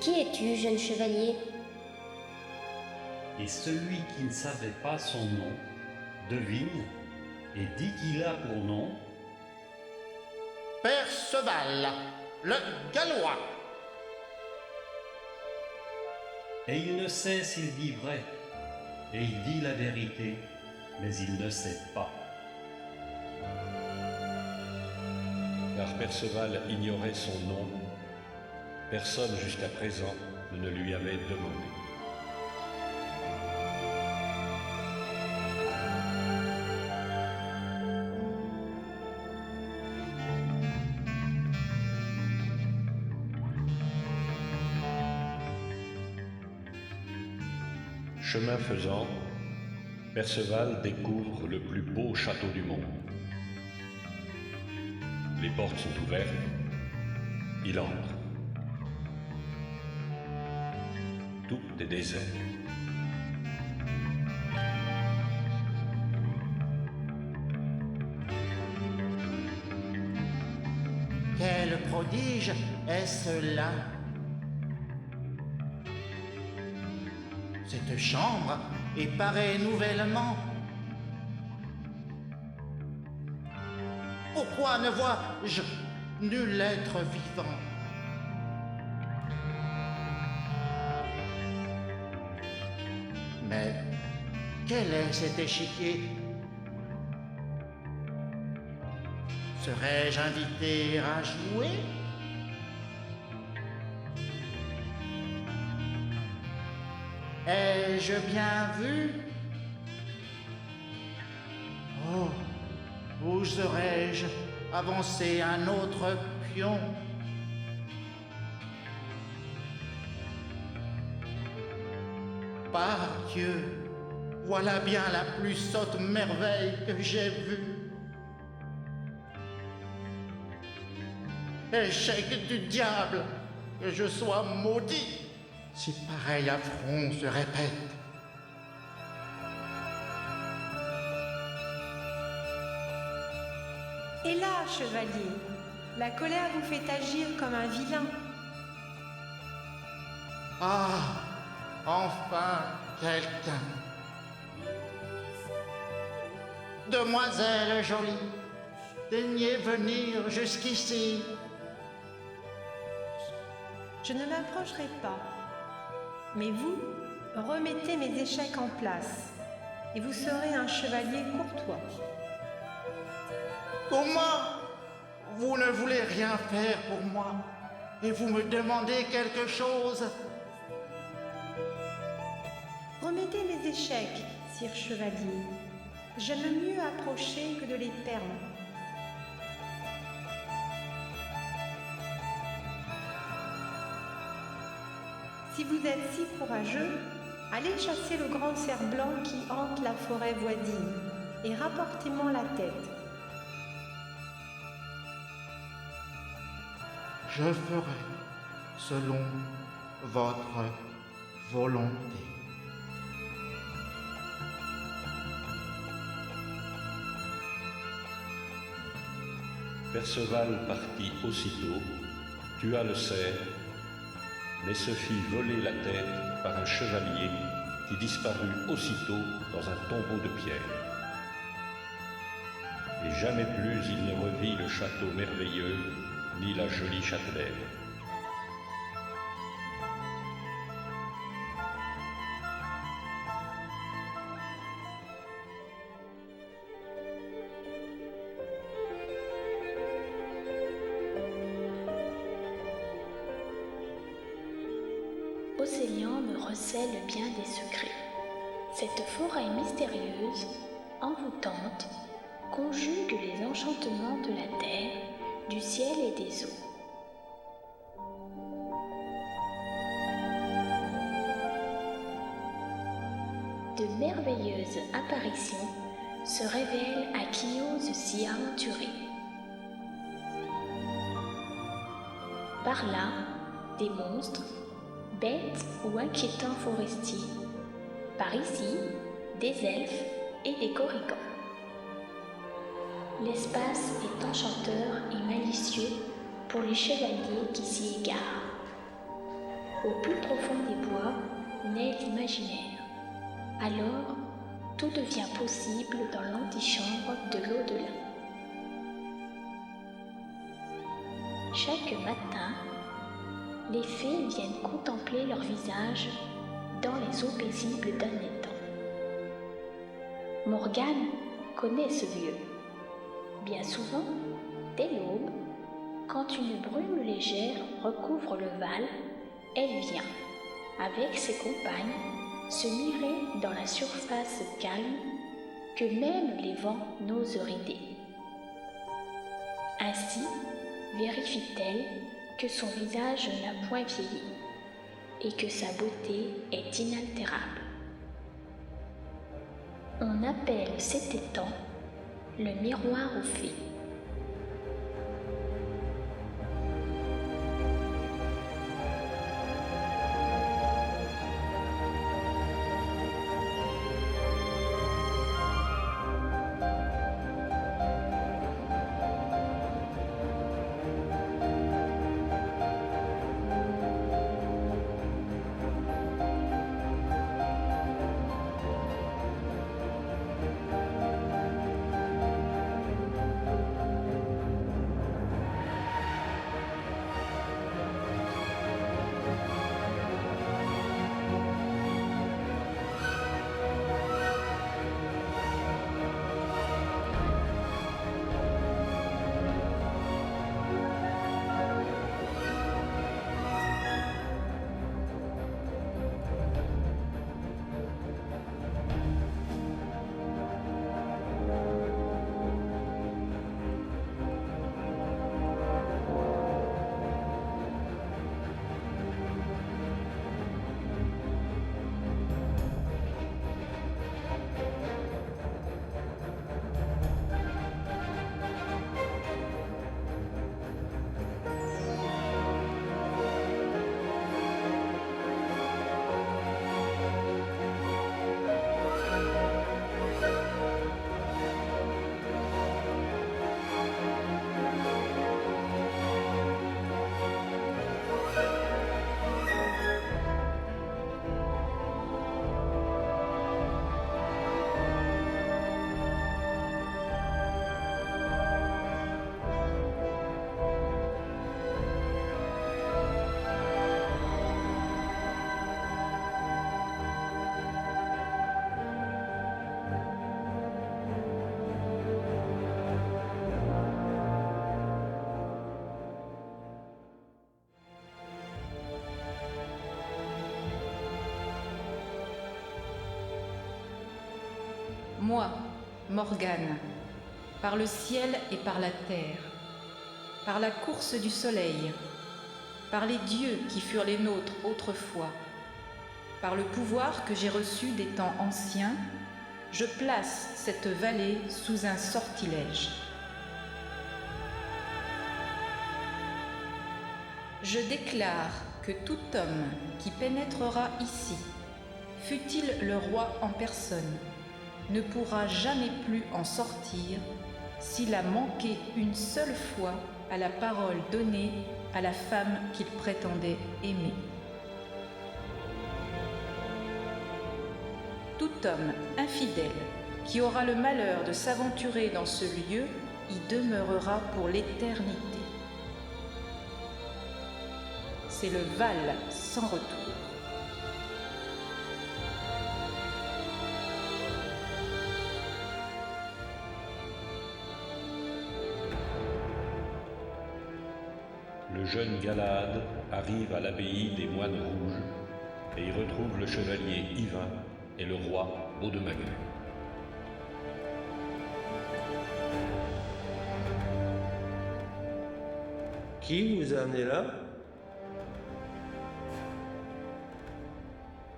Qui es-tu, jeune chevalier? Et celui qui ne savait pas son nom devine et dit qu'il a pour nom Perceval, le Gallois. Et il ne sait s'il dit vrai, et il dit la vérité, mais il ne sait pas. Car Perceval ignorait son nom, personne jusqu'à présent ne lui avait demandé. Chemin faisant, Perceval découvre le plus beau château du monde. Les portes sont ouvertes, il entre. Tout est désert. Quel prodige est-ce là? Cette chambre est parée nouvellement. Pourquoi ne vois-je nul être vivant? Mais quel est cet échiquier? Serais-je invité à jouer? Ai-je bien vu? Oh, oserais-je avancer un autre pion? Par Dieu, voilà bien la plus sotte merveille que j'ai vue. Échec du diable, que je sois maudit si pareil affront se répète. Et là, chevalier, la colère vous fait agir comme un vilain. Ah, enfin quelqu'un. Demoiselle jolie, daignez venir jusqu'ici. Je ne m'approcherai pas. Mais vous, remettez mes échecs en place, et vous serez un chevalier courtois. Comment? Vous ne voulez rien faire pour moi, et vous me demandez quelque chose? Remettez mes échecs, sire chevalier. J'aime mieux approcher que de les perdre. Si vous êtes si courageux, allez chasser le grand cerf blanc qui hante la forêt voisine et rapportez-moi la tête. Je ferai selon votre volonté. Perceval partit aussitôt, tua le cerf, mais se fit voler la tête par un chevalier qui disparut aussitôt dans un tombeau de pierre. Et jamais plus il ne revit le château merveilleux ni la jolie châtelaine. Océlian me recèle bien des secrets. Cette forêt mystérieuse, envoûtante, conjugue les enchantements de la terre, du ciel et des eaux. De merveilleuses apparitions se révèlent à qui ose s'y aventurer. Par là, des monstres, bêtes ou inquiétants forestiers. Par ici, des elfes et des corrigans. L'espace est enchanteur et malicieux pour les chevaliers qui s'y égarent. Au plus profond des bois naît l'imaginaire. Alors, tout devient possible dans l'antichambre de l'au-delà. Chaque matin, les fées viennent contempler leur visage dans les eaux paisibles d'un étang. Morgane connaît ce lieu. Bien souvent, dès l'aube, quand une brume légère recouvre le Val, elle vient, avec ses compagnes, se mirer dans la surface calme que même les vents n'osent rider. Ainsi, vérifie-t-elle que son visage n'a point vieilli et que sa beauté est inaltérable. On appelle cet étang le miroir aux fées. moi, Morgane, par le ciel et par la terre, par la course du soleil, par les dieux qui furent les nôtres autrefois, par le pouvoir que j'ai reçu des temps anciens, je place cette vallée sous un sortilège. Je déclare que tout homme qui pénétrera ici, fût-il le roi en personne, ne pourra jamais plus en sortir s'il a manqué une seule fois à la parole donnée à la femme qu'il prétendait aimer. Tout homme infidèle qui aura le malheur de s'aventurer dans ce lieu y demeurera pour l'éternité. C'est le Val sans retour. Le jeune Galahad arrive à l'abbaye des Moines Rouges et y retrouve le chevalier Yvain et le roi Baudemagu. Qui vous a amené là?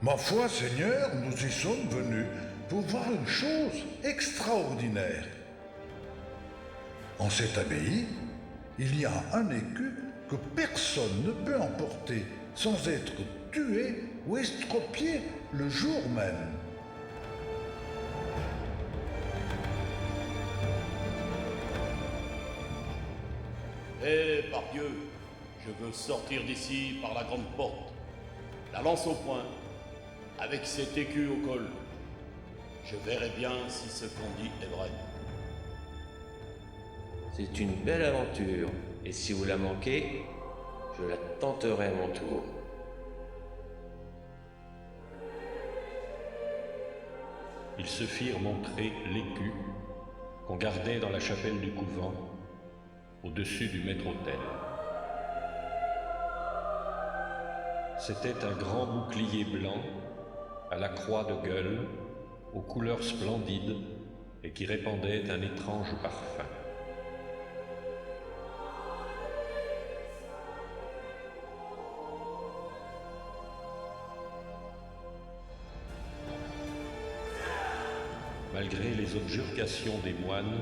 Ma foi, Seigneur, nous y sommes venus pour voir une chose extraordinaire. En cette abbaye, il y a un écu que personne ne peut emporter sans être tué ou estropié le jour même. Eh, par Dieu, je veux sortir d'ici par la grande porte, la lance au poing, avec cet écu au col. Je verrai bien si ce qu'on dit est vrai. C'est une belle aventure, et si vous la manquez, je la tenterai à mon tour. Ils se firent montrer l'écu qu'on gardait dans la chapelle du couvent, au-dessus du maître-autel. C'était un grand bouclier blanc, à la croix de gueule, aux couleurs splendides et qui répandait un étrange parfum. Malgré les objurgations des moines,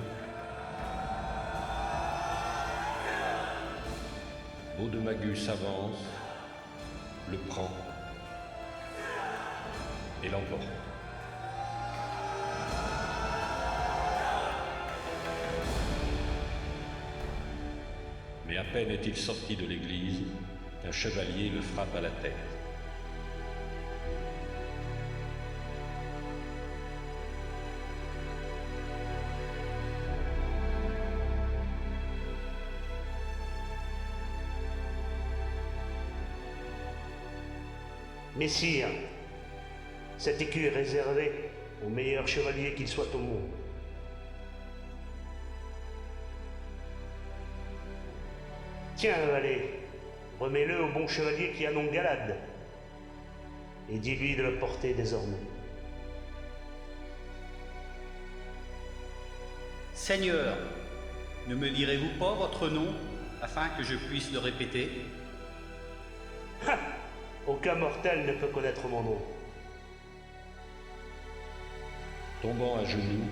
Baudemagu s'avance, le prend et l'emporte. Mais à peine est-il sorti de l'église qu'un chevalier le frappe à la tête. Messire, cet écu est réservé au meilleur chevalier qu'il soit au monde. Tiens, valet, remets-le au bon chevalier qui a nom Galahad, et dis-lui de le porter désormais. Seigneur, ne me direz-vous pas votre nom, afin que je puisse le répéter? Ha! Aucun mortel ne peut connaître mon nom. Tombant à genoux,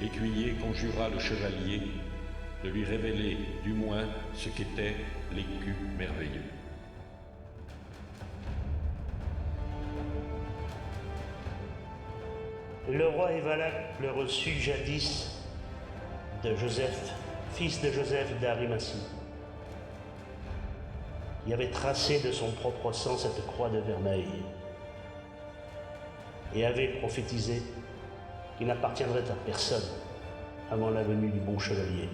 l'écuyer conjura le chevalier de lui révéler du moins ce qu'était l'écu merveilleux. Le roi Évalac le reçut jadis de Joseph, fils de Joseph d'Arimathie, qui avait tracé de son propre sang cette croix de vermeil et avait prophétisé qu'il n'appartiendrait à personne avant la venue du bon chevalier.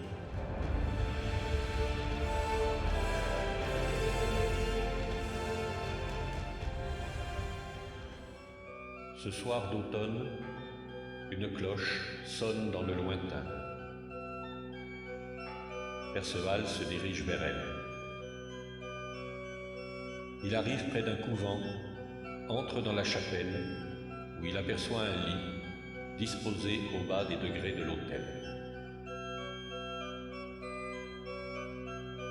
Ce soir d'automne, une cloche sonne dans le lointain. Perceval se dirige vers elle. Il arrive près d'un couvent, entre dans la chapelle, où il aperçoit un lit disposés au bas des degrés de l'autel.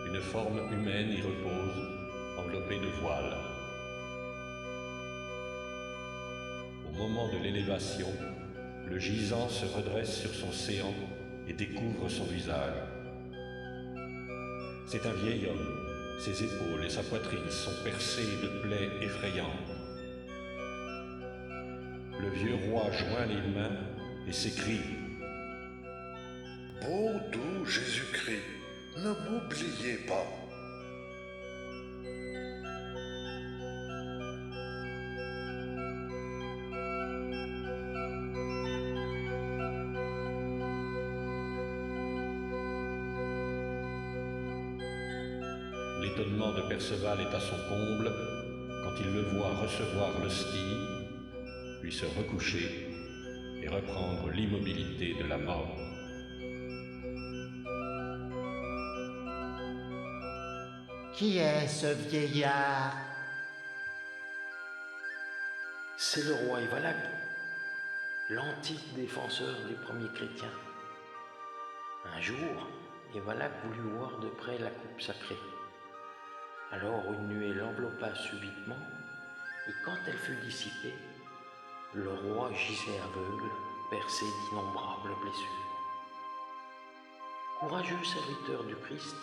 Une forme humaine y repose, enveloppée de voile. Au moment de l'élévation, le gisant se redresse sur son séant et découvre son visage. C'est un vieil homme. Ses épaules et sa poitrine sont percées de plaies effrayantes. Le vieux roi joint les mains et s'écrie « Ô doux Jésus-Christ, ne m'oubliez pas !» L'étonnement de Perceval est à son comble quand il le voit recevoir l'hostie, puis se recoucher et reprendre l'immobilité de la mort. Qui est ce vieillard? C'est le roi Evalac, l'antique défenseur des premiers chrétiens. Un jour, Evalac voulut voir de près la coupe sacrée. Alors une nuée l'enveloppa subitement, et quand elle fut dissipée, le roi gisait aveugle, percé d'innombrables blessures. Courageux serviteur du Christ,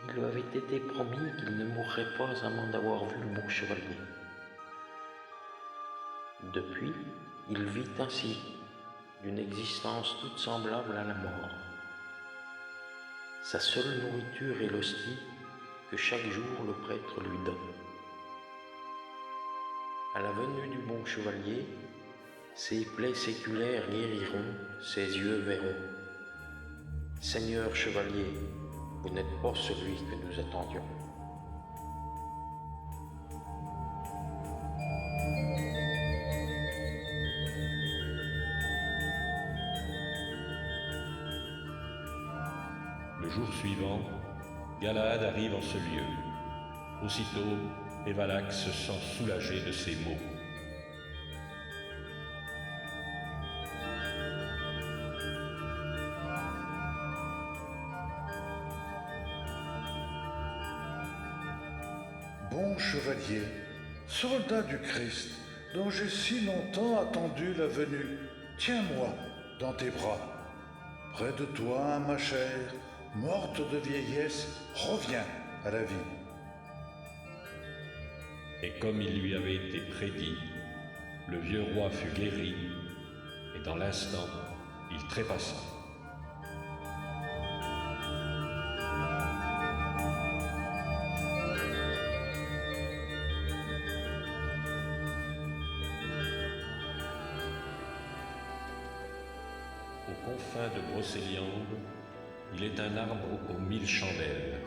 il lui avait été promis qu'il ne mourrait pas avant d'avoir vu le bon chevalier. Depuis, il vit ainsi, d'une existence toute semblable à la mort. Sa seule nourriture est l'hostie que chaque jour le prêtre lui donne. À la venue du bon chevalier, ses plaies séculaires guériront, ses yeux verront. Seigneur chevalier, vous n'êtes pas celui que nous attendions. Le jour suivant, Galahad arrive en ce lieu. Aussitôt, Evalac se sent soulagé de ses maux. Bon chevalier, soldat du Christ, dont j'ai si longtemps attendu la venue, tiens-moi dans tes bras. Près de toi, ma chère, morte de vieillesse, reviens à la vie. Et comme il lui avait été prédit, le vieux roi fut guéri, et dans l'instant, il trépassa. Aux confins de Brocéliande, il est un arbre aux 1000 chandelles.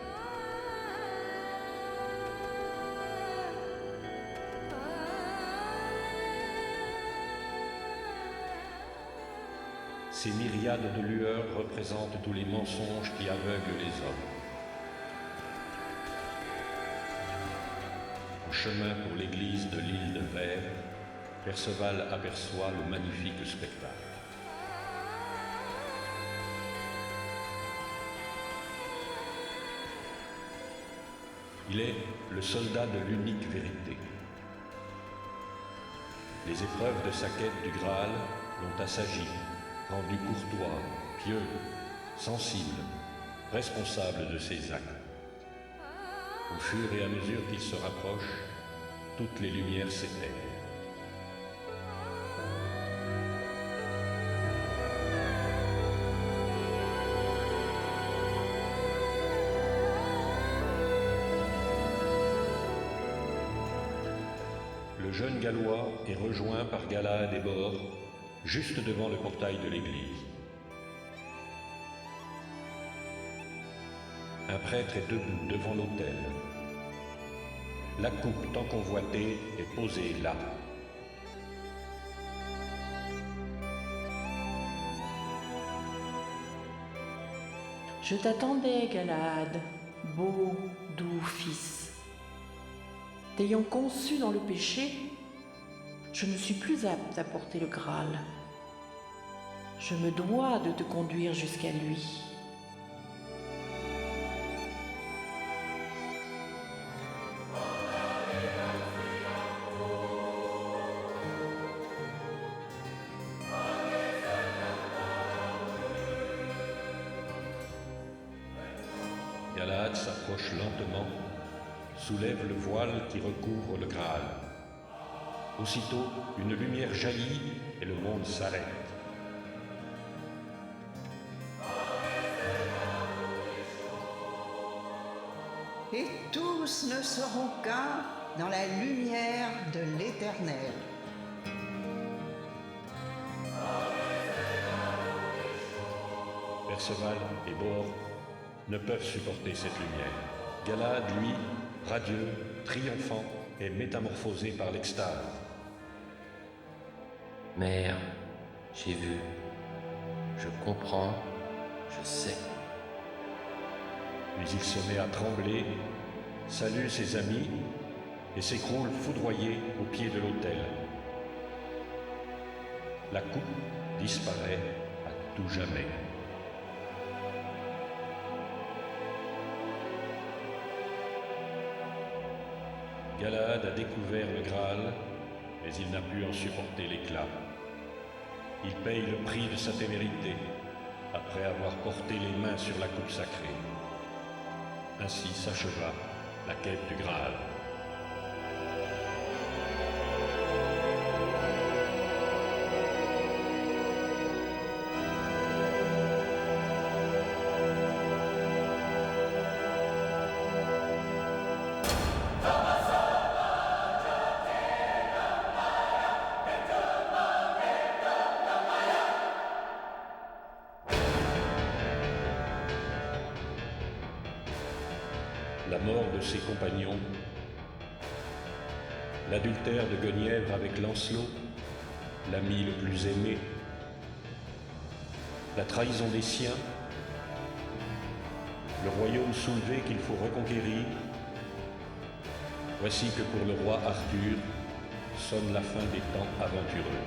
Ces myriades de lueurs représentent tous les mensonges qui aveuglent les hommes. Au chemin pour l'église de l'île de Verre, Perceval aperçoit le magnifique spectacle. Il est le soldat de l'unique vérité. Les épreuves de sa quête du Graal l'ont assagi, rendu courtois, pieux, sensible, responsable de ses actes. Au fur et à mesure qu'il se rapproche, toutes les lumières s'éteignent. Le jeune Gallois est rejoint par Galahad et Bor, juste devant le portail de l'église. Un prêtre est debout devant l'autel. La coupe tant convoitée est posée là. Je t'attendais, Galahad, beau, doux fils. T'ayant conçu dans le péché, je ne suis plus apte à porter le Graal. Je me dois de te conduire jusqu'à lui. Galahad s'approche lentement, soulève le voile qui recouvre le Graal. Aussitôt, une lumière jaillit et le monde s'arrête. Et tous ne seront qu'un dans la lumière de l'Éternel. Perceval et Bor ne peuvent supporter cette lumière. Galahad, lui, radieux, triomphant, est métamorphosé par l'extase. Mère, j'ai vu, je comprends, je sais. Puis il se met à trembler, salue ses amis et s'écroule foudroyé au pied de l'autel. La coupe disparaît à tout jamais. Galahad a découvert le Graal, mais il n'a pu en supporter l'éclat. Il paye le prix de sa témérité, après avoir porté les mains sur la coupe sacrée. Ainsi s'acheva la quête du Graal. La mort de ses compagnons, l'adultère de Guenièvre avec Lancelot, l'ami le plus aimé, la trahison des siens, le royaume soulevé qu'il faut reconquérir. Voici que pour le roi Arthur sonne la fin des temps aventureux.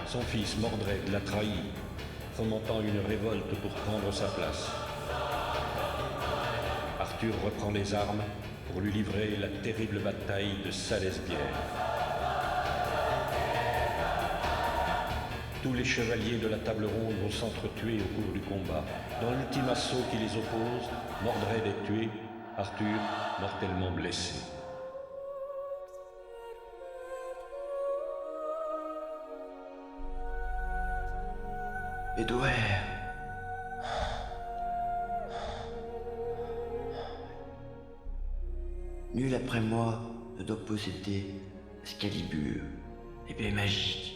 Son fils Mordred l'a trahi, fomentant une révolte pour prendre sa place. Arthur reprend les armes pour lui livrer la terrible bataille de Salesbière. Tous les chevaliers de la table ronde vont s'entretuer au cours du combat. Dans l'ultime assaut qui les oppose, Mordred est tué, Arthur mortellement blessé. Bedouer. Nul après moi ne doit posséder Excalibur, épée magique.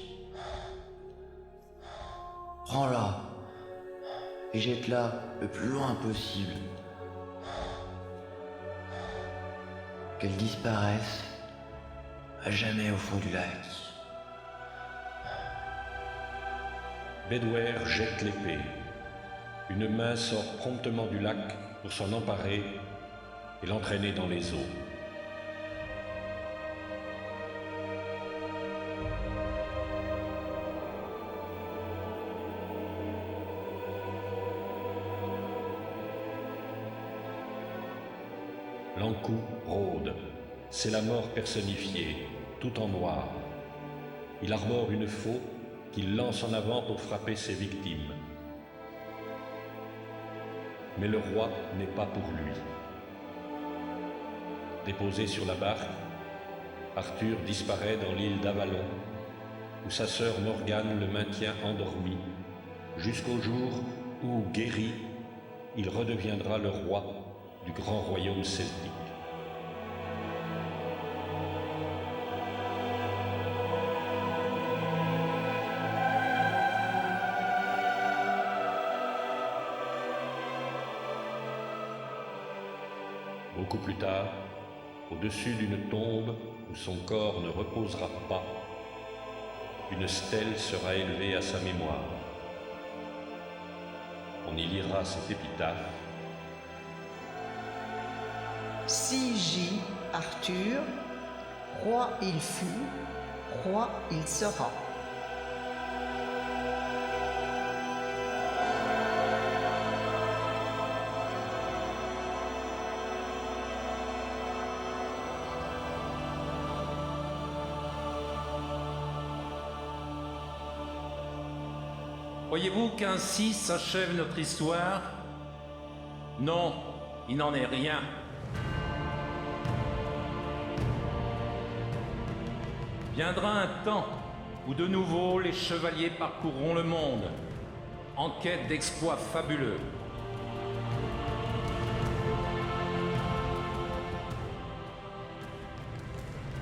Prends-la et jette-la le plus loin possible. Qu'elle disparaisse à jamais au fond du lac. Bedouer jette l'épée. Une main sort promptement du lac pour s'en emparer et l'entraîner dans les eaux. L'Ankou rôde. C'est la mort personnifiée, tout en noir. Il arbore une faux qu'il lance en avant pour frapper ses victimes. Mais le roi n'est pas pour lui. Déposé sur la barque, Arthur disparaît dans l'île d'Avalon, où sa sœur Morgane le maintient endormi, jusqu'au jour où, guéri, il redeviendra le roi du grand royaume celtique. Beaucoup plus tard, au-dessus d'une tombe où son corps ne reposera pas, une stèle sera élevée à sa mémoire. On y lira cette épitaphe. Si J. Arthur, Roi il fut, roi il sera. Croyez-vous qu'ainsi s'achève notre histoire? Non, il n'en est rien. Viendra un temps où de nouveau les chevaliers parcourront le monde, en quête d'exploits fabuleux.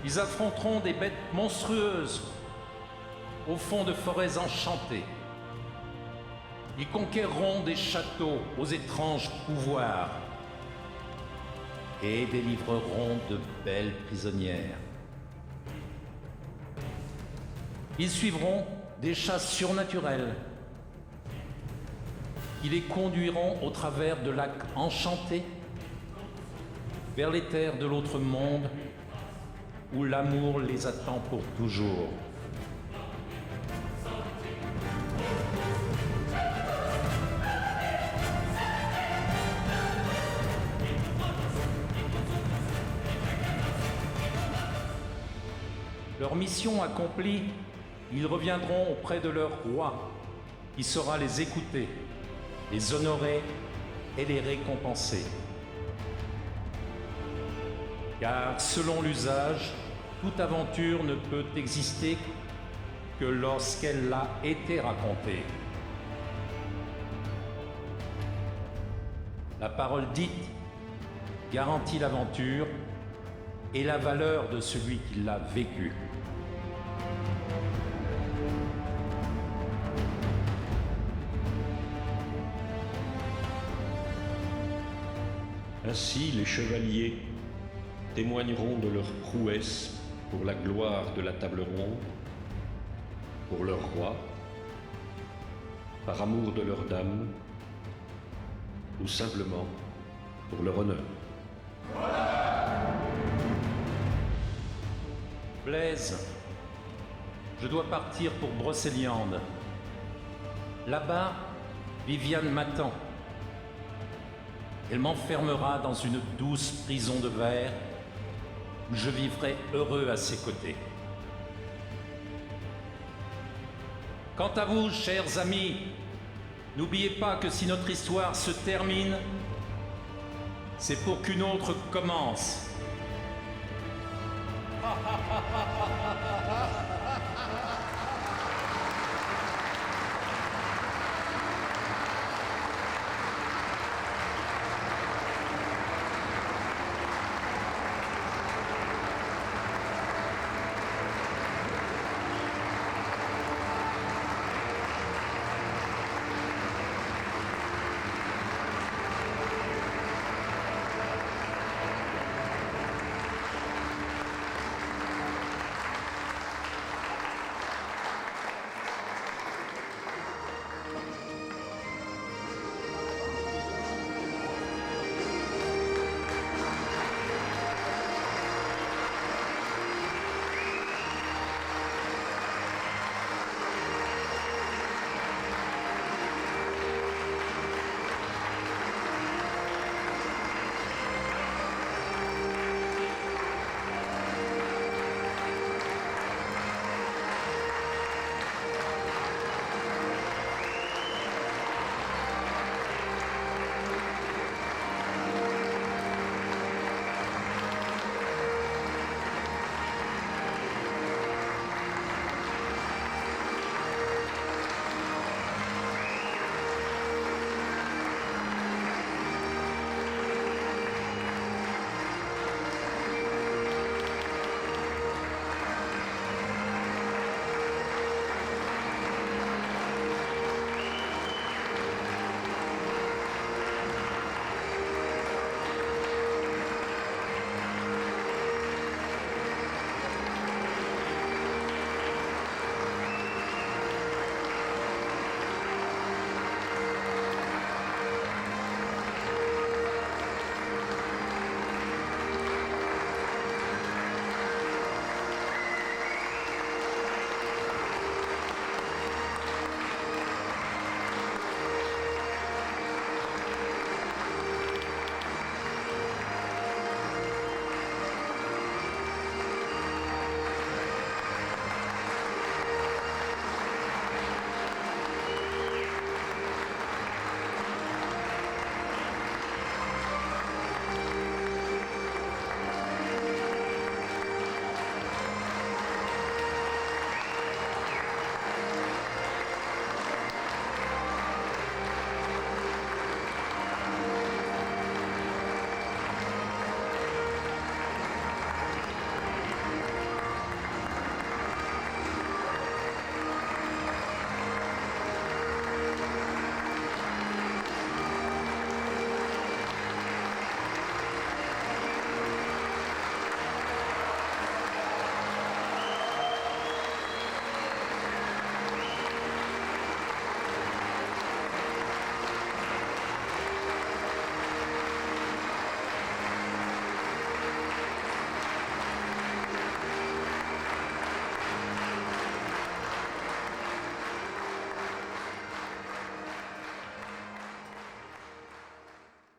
Ils affronteront des bêtes monstrueuses au fond de forêts enchantées. Ils conquerront des châteaux aux étranges pouvoirs et délivreront de belles prisonnières. Ils suivront des chasses surnaturelles qui les conduiront au travers de lacs enchantés vers les terres de l'autre monde où l'amour les attend pour toujours. Leur mission accomplie, ils reviendront auprès de leur roi, qui saura les écouter, les honorer et les récompenser. Car selon l'usage, toute aventure ne peut exister que lorsqu'elle a été racontée. La parole dite garantit l'aventure et la valeur de celui qui l'a vécue. Ainsi, les chevaliers témoigneront de leur prouesse pour la gloire de la table ronde, pour leur roi, par amour de leur dame, ou simplement pour leur honneur. Blaise, je dois partir pour Brocéliande. Là-bas, Viviane m'attend. Elle m'enfermera dans une douce prison de verre où je vivrai heureux à ses côtés. Quant à vous, chers amis, n'oubliez pas que si notre histoire se termine, c'est pour qu'une autre commence.